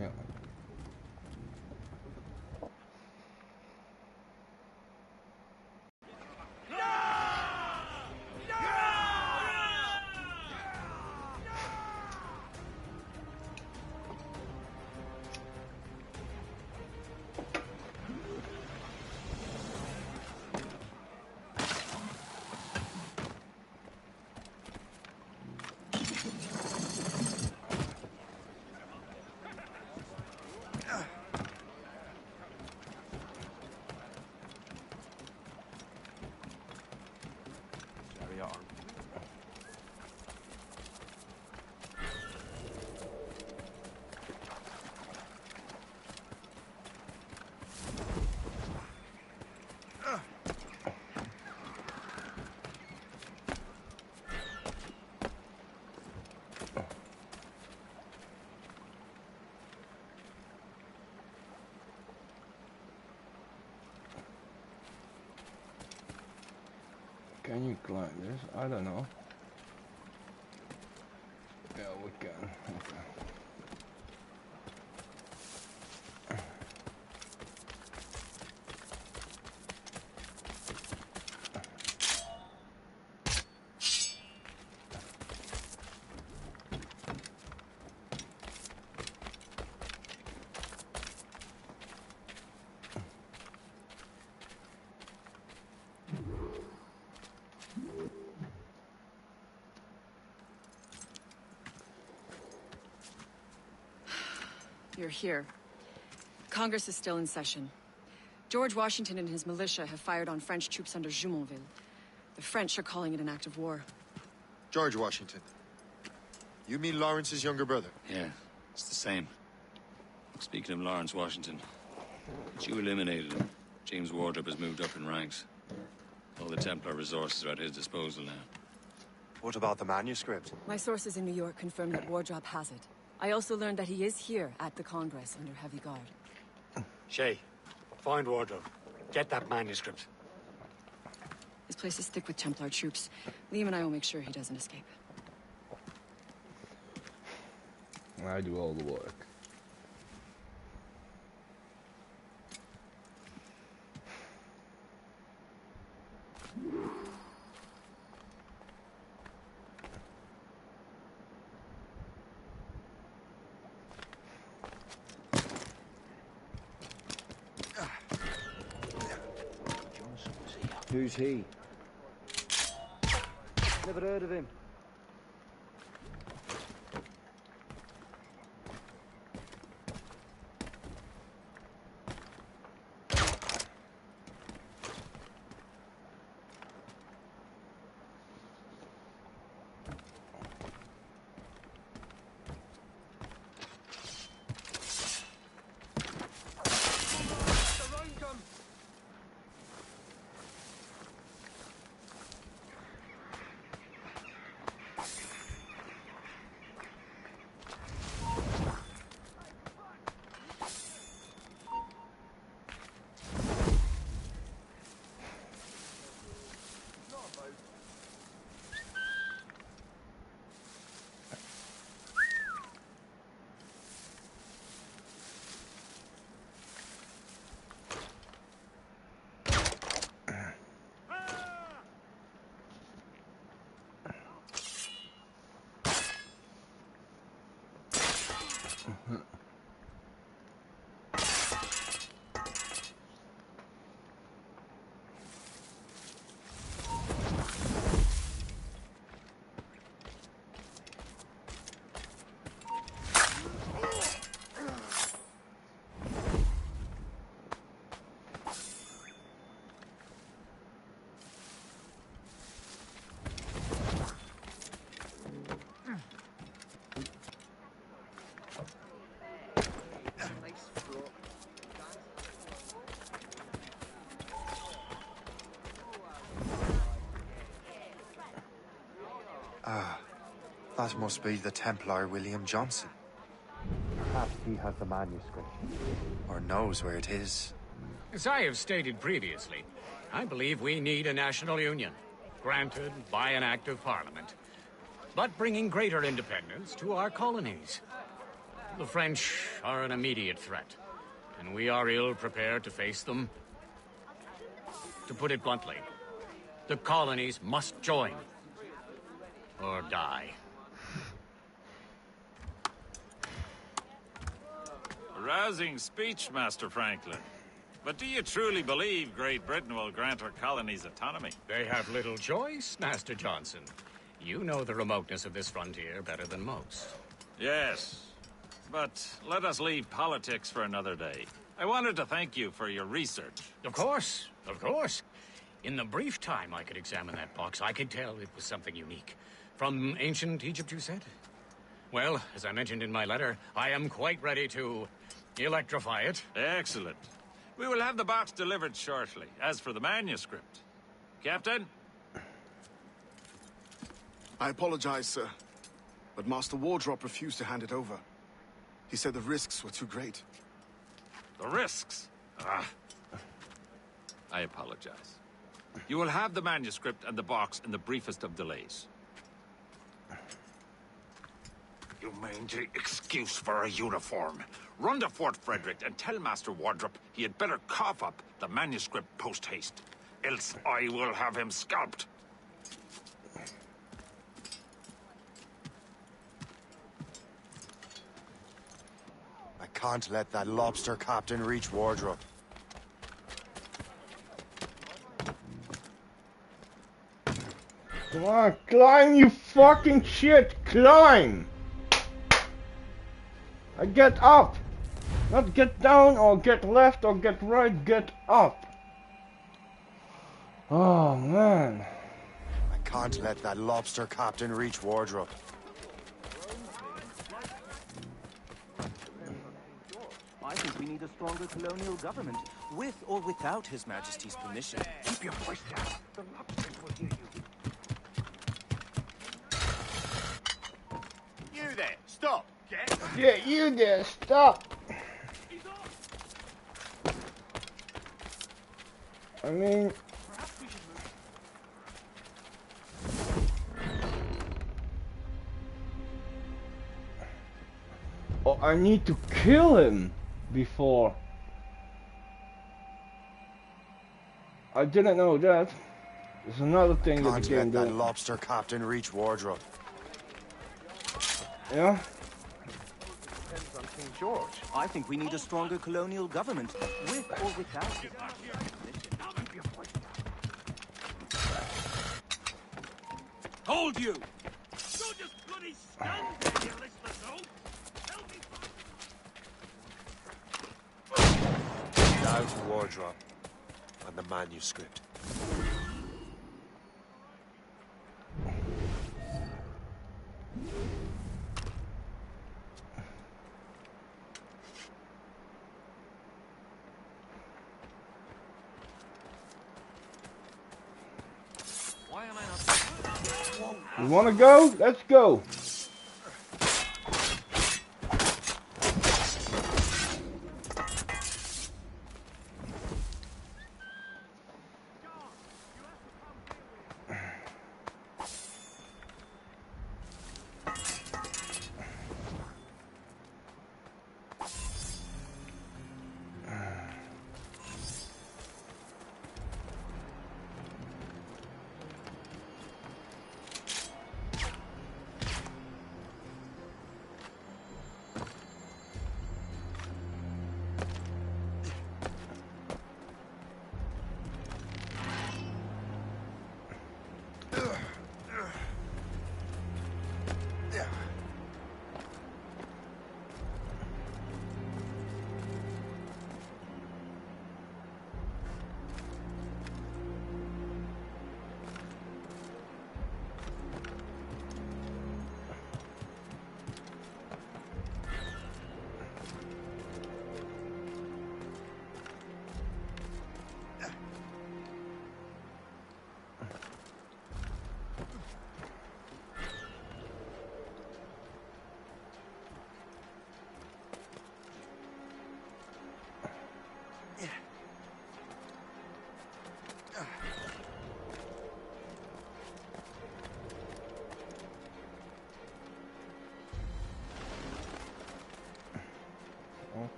Yeah. Can you climb this? I don't know. Yeah, we can. Okay. You're here. Congress is still in session. George Washington and his militia have fired on French troops under Jumonville. The French are calling it an act of war. George Washington. You mean Lawrence's younger brother? Yeah, it's the same. Speaking of Lawrence Washington, but you eliminated him. James Wardrop has moved up in ranks. All the Templar resources are at his disposal now. What about the manuscript? My sources in New York confirm that Wardrop has it. I also learned that he is here at the Congress under heavy guard. Shay, find Wardrop. Get that manuscript. This place is thick with Templar troops. Liam and I will make sure he doesn't escape. I do all the work. Who's he? Never heard of him. That must be the Templar William Johnson. Perhaps he has the manuscript. Or knows where it is. As I have stated previously, I believe we need a national union, granted by an act of parliament, but bringing greater independence to our colonies. The French are an immediate threat, and we are ill prepared to face them. To put it bluntly, the colonies must join, or die. A rousing speech, Master Franklin. But do you truly believe Great Britain will grant her colonies autonomy? They have little choice, Master Johnson. You know the remoteness of this frontier better than most. Yes, but let us leave politics for another day. I wanted to thank you for your research. Of course, of course. In the brief time I could examine that box, I could tell it was something unique. From ancient Egypt, you said? Well, as I mentioned in my letter, I am quite ready to electrify it. Excellent. We will have the box delivered shortly. As for the manuscript... Captain? I apologize, sir, but Master Wardrop refused to hand it over. He said the risks were too great. The risks? I apologize. You will have the manuscript and the box in the briefest of delays. You mangy excuse for a uniform. Run to Fort Frederick and tell Master Wardrop he had better cough up the manuscript post-haste. Else I will have him scalped. I can't let that lobster captain reach Wardrop. Come on, climb, you fucking shit! Climb! I get up! Not get down or get left or get right, get up! Oh man. I can't let that lobster captain reach Wardrop. I think we need a stronger colonial government, with or without His Majesty's permission. Keep your voice down. The lobsters will hear you. You there, stop! Yeah, you there, stop! I mean... I need to kill him before. I didn't know that. There's another thing that the game Can't let that don't. lobster captain reach Wardrobe. Yeah? Depends on King George. I think we need a stronger colonial government, with or without his keep your voice down. Hold you! Don't just bloody stand there, you listless oaf! Help me! Now to Wardrobe and the manuscript. Why am I not... You wanna go? Let's go.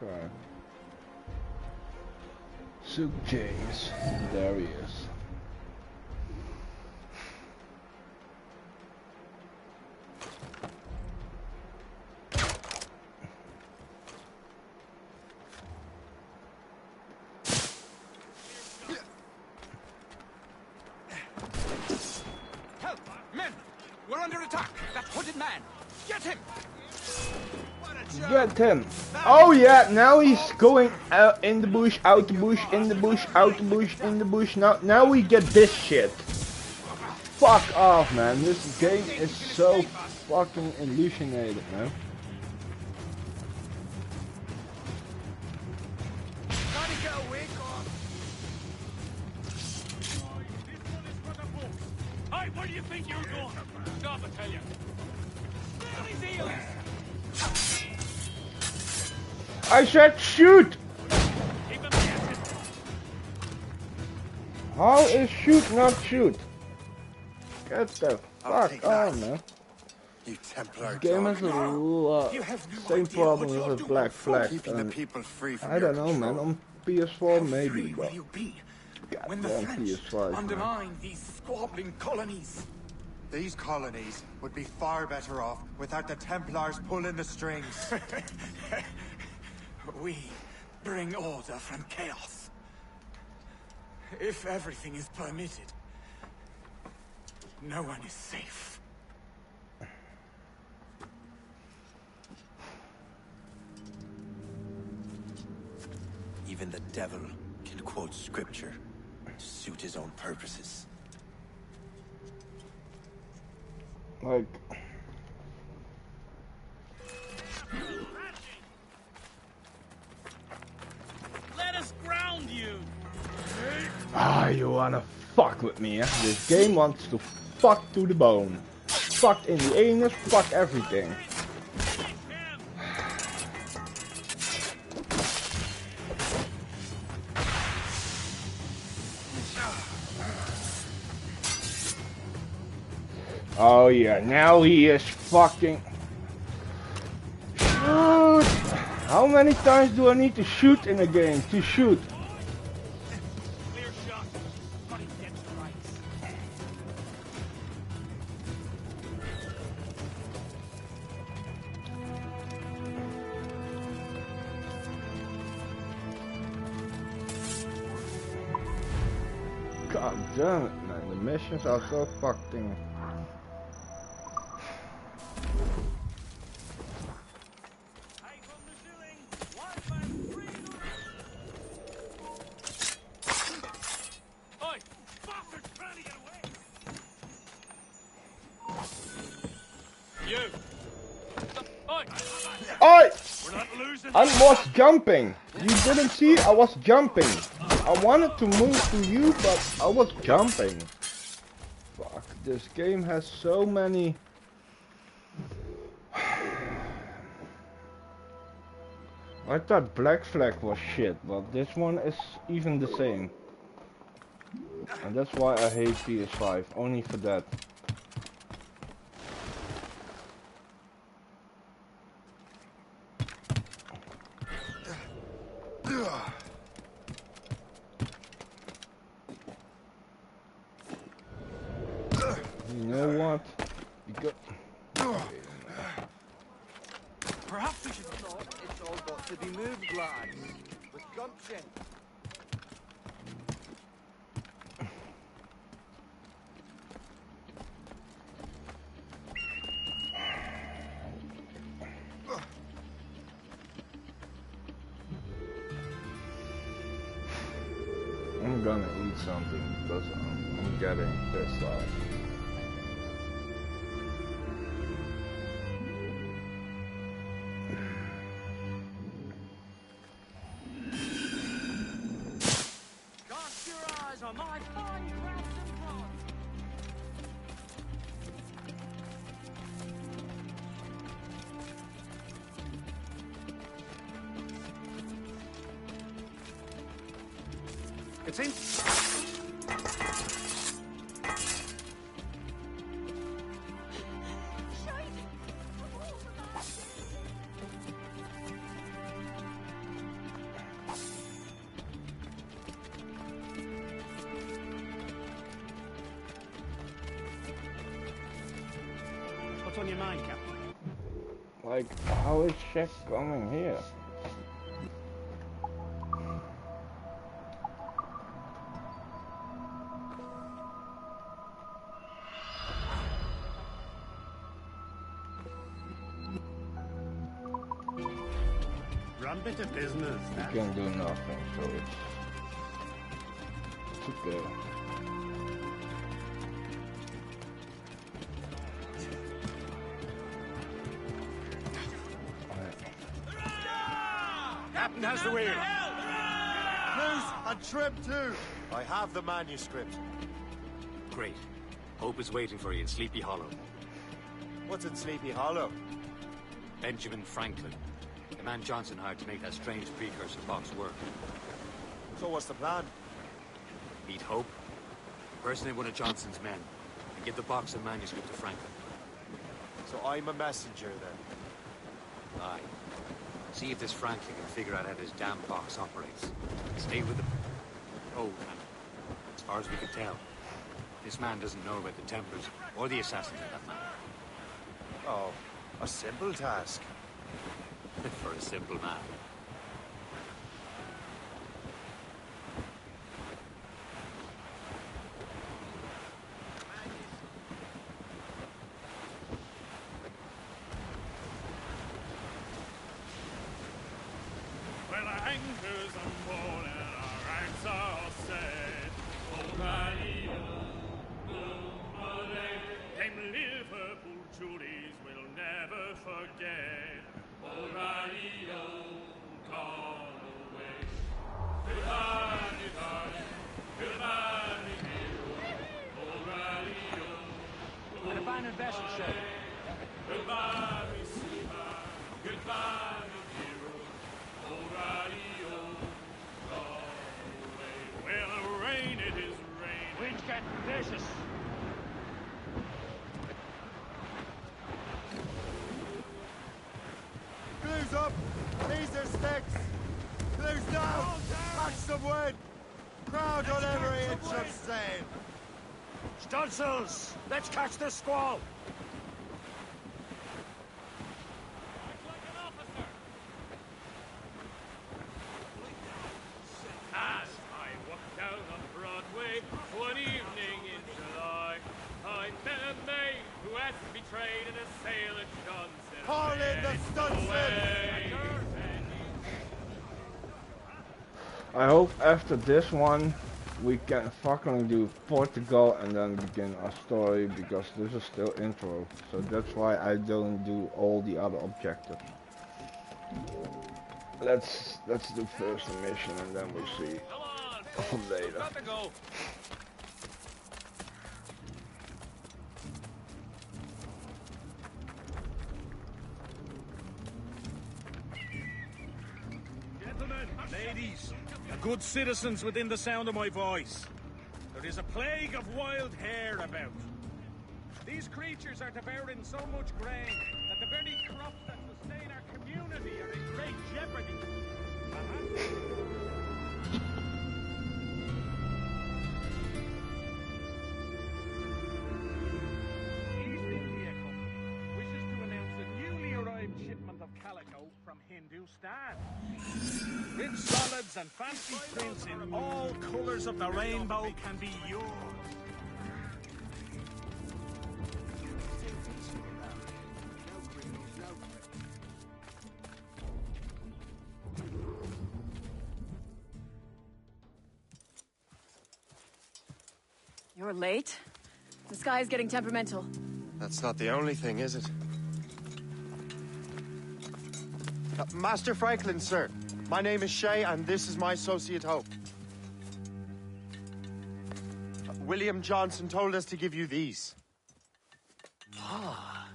Okay. Sue James. There he is. Help! Men! We're under attack! That hooded man! Get him! Get him. Oh yeah, now he's going out in the bush, out the bush, in the bush, out the bush, in the bush. Now we get this shit. Fuck off, man. This game is so fucking hallucinated, man. Hey, where do you think you're going? Stop, I tell you. These eels! I said shoot! How is shoot not shoot? Get the fuck on, man. You Templar This game has a lot, same problem with the Black Flag. Keeping the people free from I don't your know, man. control. On PS4 maybe, but when the goddamn French PS5. Man. undermine these squabbling colonies? These colonies would be far better off without the Templars pulling the strings. We bring order from chaos. If everything is permitted, no one is safe. Even the devil can quote scripture to suit his own purposes. Like... Let us ground you! Ah, you wanna fuck with me, eh? This game wants to fuck to the bone. Fuck in the anus, fuck everything. Oh yeah, now he is fucking... Shoot! How many times do I need to shoot in a game? To shoot? Clear shot. Got him dead to rights. God damn it, man. The missions are so fucking... Oi! I was jumping. You didn't see? I was jumping. I wanted to move to you, but I was jumping. Fuck, this game has so many... I thought Black Flag was shit, but this one is even the same. And that's why I hate PS5, only for that. You know what? You got... Perhaps we should thought it's all got to be moved, lads. With gumption. I'm gonna eat something because I'm getting pissed off. Cast your eyes on my fine crabs and prawns. It's in. What's on your mind, Captain? Like, how is Chef coming here? Run bit of business. You can do nothing, so it's okay. Captain has the wheel. Bruce and Trim too. I have the manuscript. Great. Hope is waiting for you in Sleepy Hollow. What's in Sleepy Hollow? Benjamin Franklin. The man Johnson hired to make that strange precursor box work. So what's the plan? Meet Hope, personate one of Johnson's men, and give the box and manuscript to Franklin. So I'm a messenger then? Aye. See if this Franklin can figure out how this damn box operates. Stay with him. Oh, and as far as we can tell, this man doesn't know about the Templars or the assassins in that matter. Oh, a simple task. For a simple man. Well, our anchors unroll and our ranks are set. Them Liverpool Julies will never forget. some wind! Crowd on every inch of sail! Stunsels! Let's catch this squall! As I walked down on Broadway one evening in July, I met a maid who had betrayed in a sailor Johnson. Call in the Stunsels! I hope after this one we can fucking do Portugal and then begin our story, because this is still intro, so that's why I don't do all the other objectives. Let's do first mission and then we'll see later. Gentlemen, ladies, good citizens within the sound of my voice. There is a plague of wild hare about. These creatures are devouring so much grain that the very crops that sustain our community are in great jeopardy. East India Company wishes to announce a newly arrived shipment of calico from Hindustan. Rich solids and fancy prints in all colors of the rainbow can be yours. You're late. The sky is getting temperamental. That's not the only thing, is it? Master Franklin, sir. My name is Shay, and this is my associate Hope. William Johnson told us to give you these. Ah.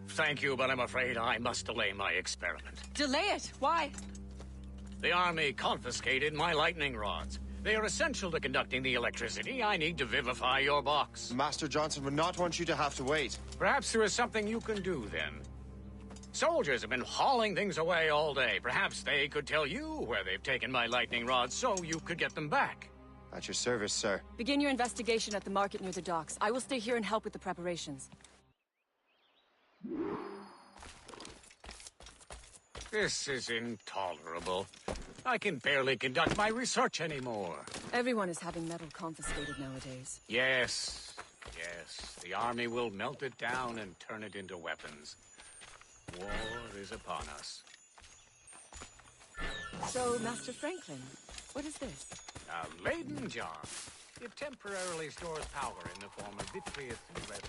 Thank you, but I'm afraid I must delay my experiment. Delay it? Why? The army confiscated my lightning rods. They are essential to conducting the electricity I need to vivify your box. Master Johnson would not want you to have to wait. Perhaps there is something you can do, then. Soldiers have been hauling things away all day. Perhaps they could tell you where they've taken my lightning rods so you could get them back. At your service, sir. Begin your investigation at the market near the docks. I will stay here and help with the preparations. This is intolerable. I can barely conduct my research anymore. Everyone is having metal confiscated nowadays. Yes, yes. The army will melt it down and turn it into weapons. War is upon us. So, Master Franklin, what is this? A Leyden jar. It temporarily stores power in the form of vitreous resin.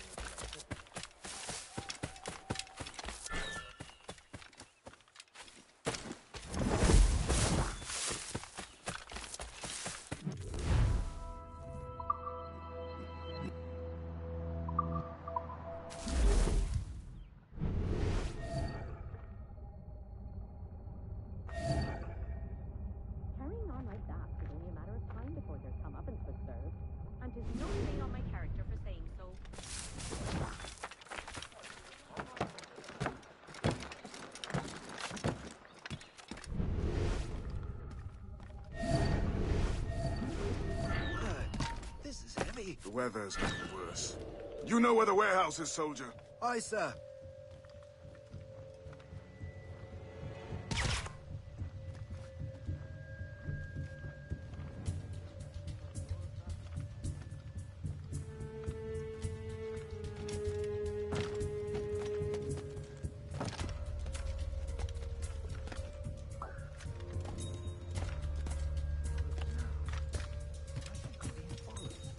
The weather's getting worse. You know where the warehouse is, soldier? Aye, sir.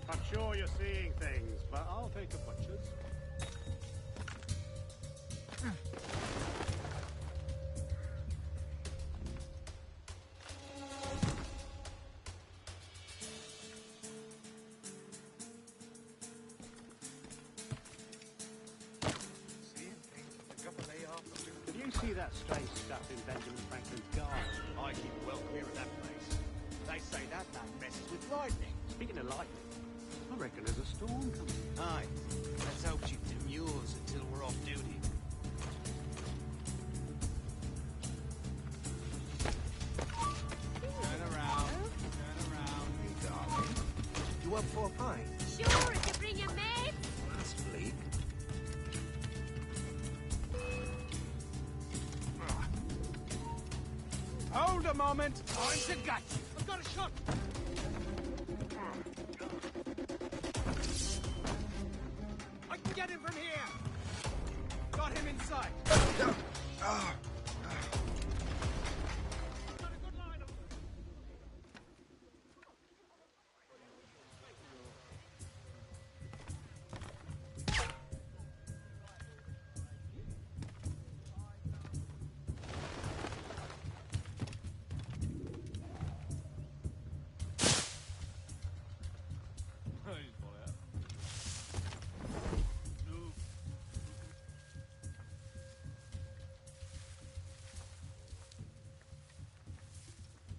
I'm sure you're seeing things, but I'll take the butchers. Did you see that strange stuff in Benjamin Franklin's garden? I keep well clear of that place. They say that man messes with lightning. Speaking of lightning, I reckon there's a storm coming. Aye. Let's hope she demurs until we're off duty. Turn around. up for a pint? Sure, if you bring your mates. Last flake. Hold a moment. Time to gut you. I've got a shot. I can get him from here. Got him inside.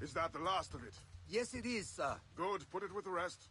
Is that the last of it? Yes, it is, sir. Good. Put it with the rest.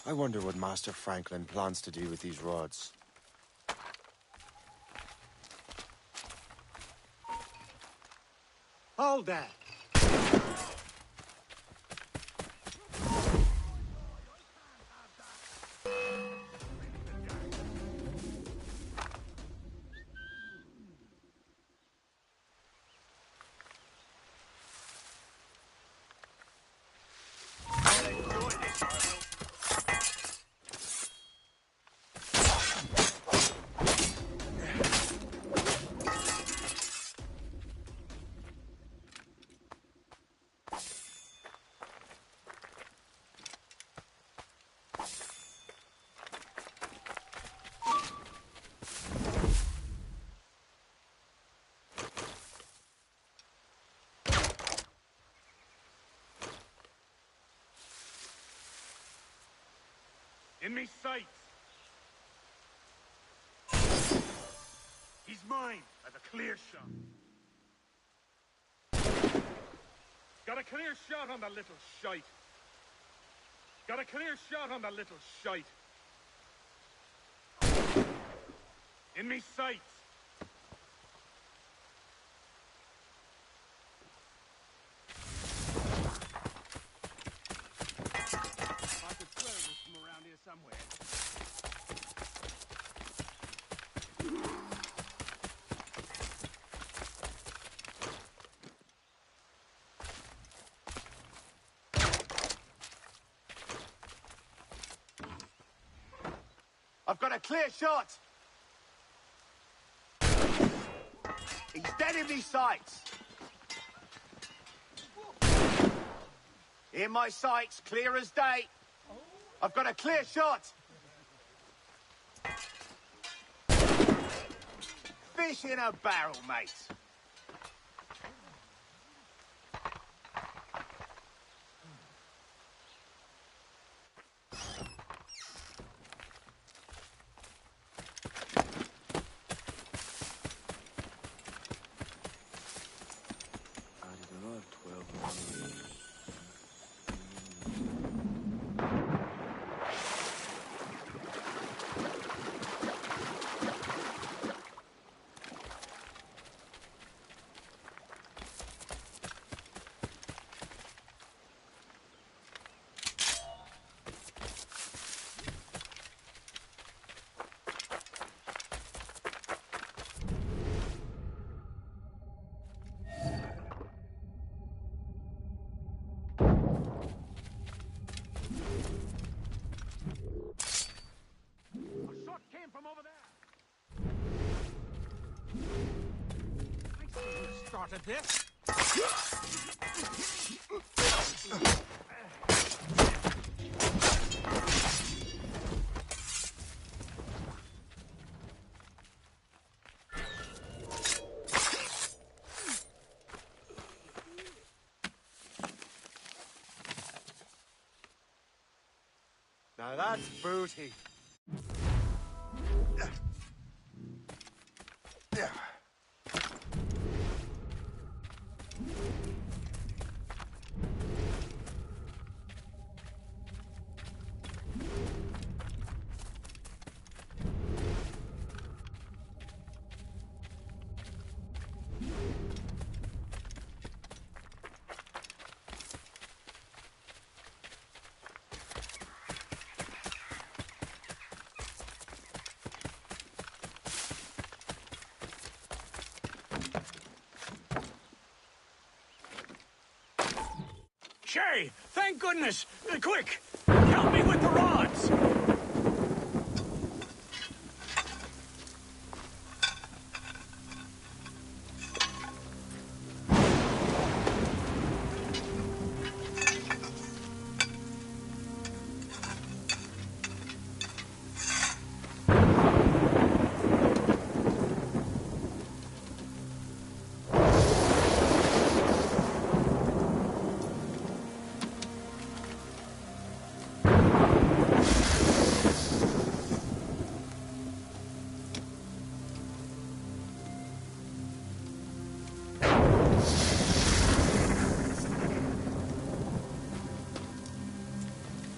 I wonder what Master Franklin plans to do with these rods. Hold that. In me sights. He's mine. I've a clear shot. Got a clear shot on the little shite. Got a clear shot on the little shite. In me sights. I could swear it was from around here somewhere. I've got a clear shot! He's dead in me sights! In my sights, clear as day. I've got a clear shot! Fish in a barrel, mate. spotted this. Now that's booty. Shay, thank goodness! Quick! Help me with the rods!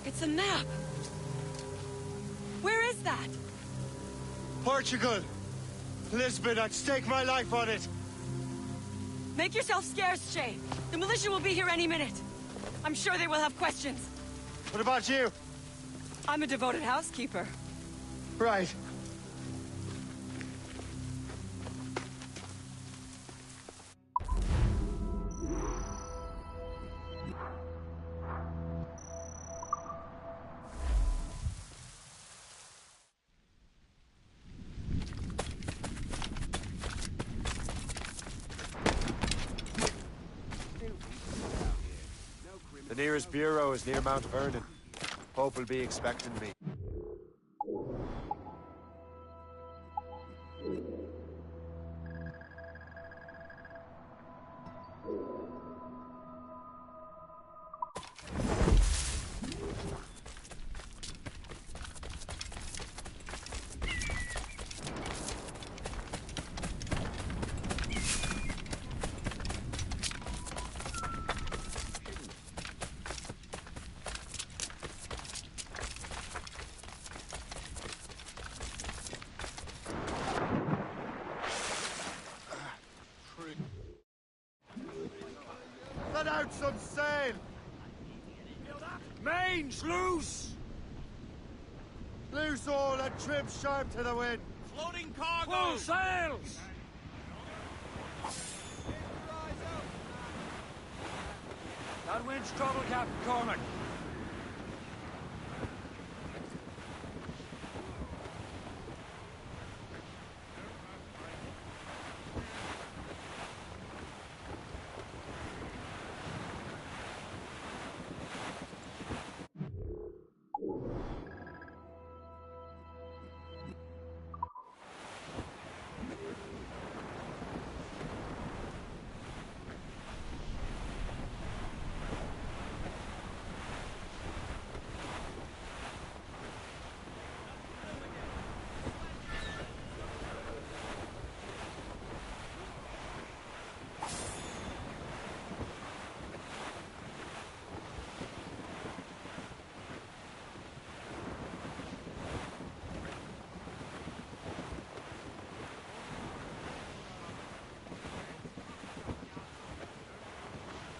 It's a map. Where is that? Portugal. Lisbon, I'd stake my life on it. Make yourself scarce, Shay. The militia will be here any minute. I'm sure they will have questions. What about you? I'm a devoted housekeeper. Right. The nearest bureau is near Mount Vernon. Pope will be expecting me. Let out some sail! Mains loose! Loose all and trim sharp to the wind. Floating cargo! Full sails! That wind's trouble, Captain Cormac.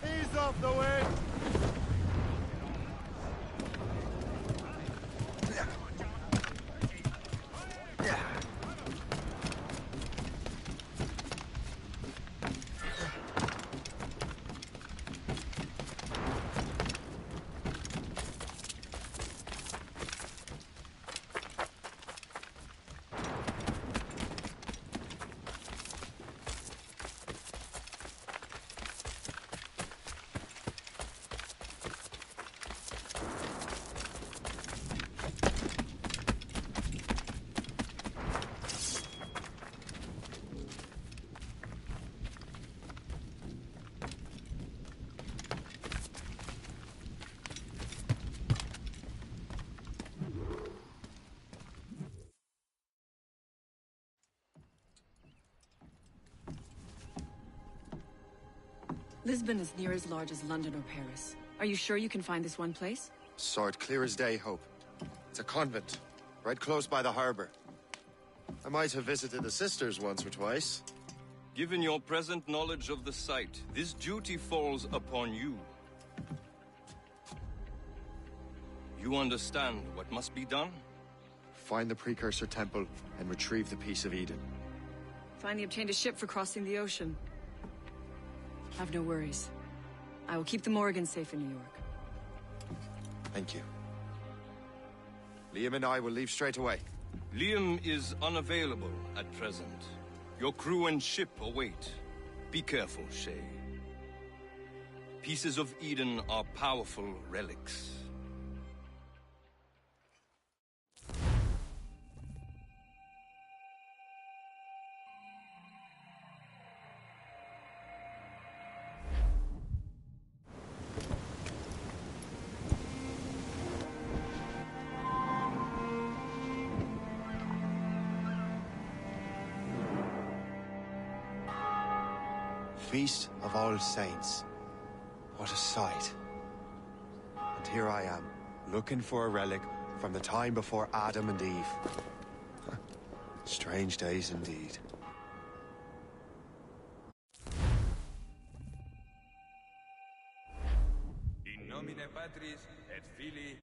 Ease off the wind! Lisbon is near as large as London or Paris. Are you sure you can find this one place? Saw it clear as day, Hope. It's a convent, right close by the harbor. I might have visited the sisters once or twice. Given your present knowledge of the site, this duty falls upon you. You understand what must be done? Find the precursor temple and retrieve the Piece of Eden. Finally obtained a ship for crossing the ocean. Have no worries. I will keep the Morgans safe in New York. Thank you. Liam and I will leave straight away. Liam is unavailable at present. Your crew and ship await. Be careful, Shay. Pieces of Eden are powerful relics. Feast of All Saints. What a sight. And here I am, looking for a relic from the time before Adam and Eve. Strange days indeed. In nomine Patris et Filii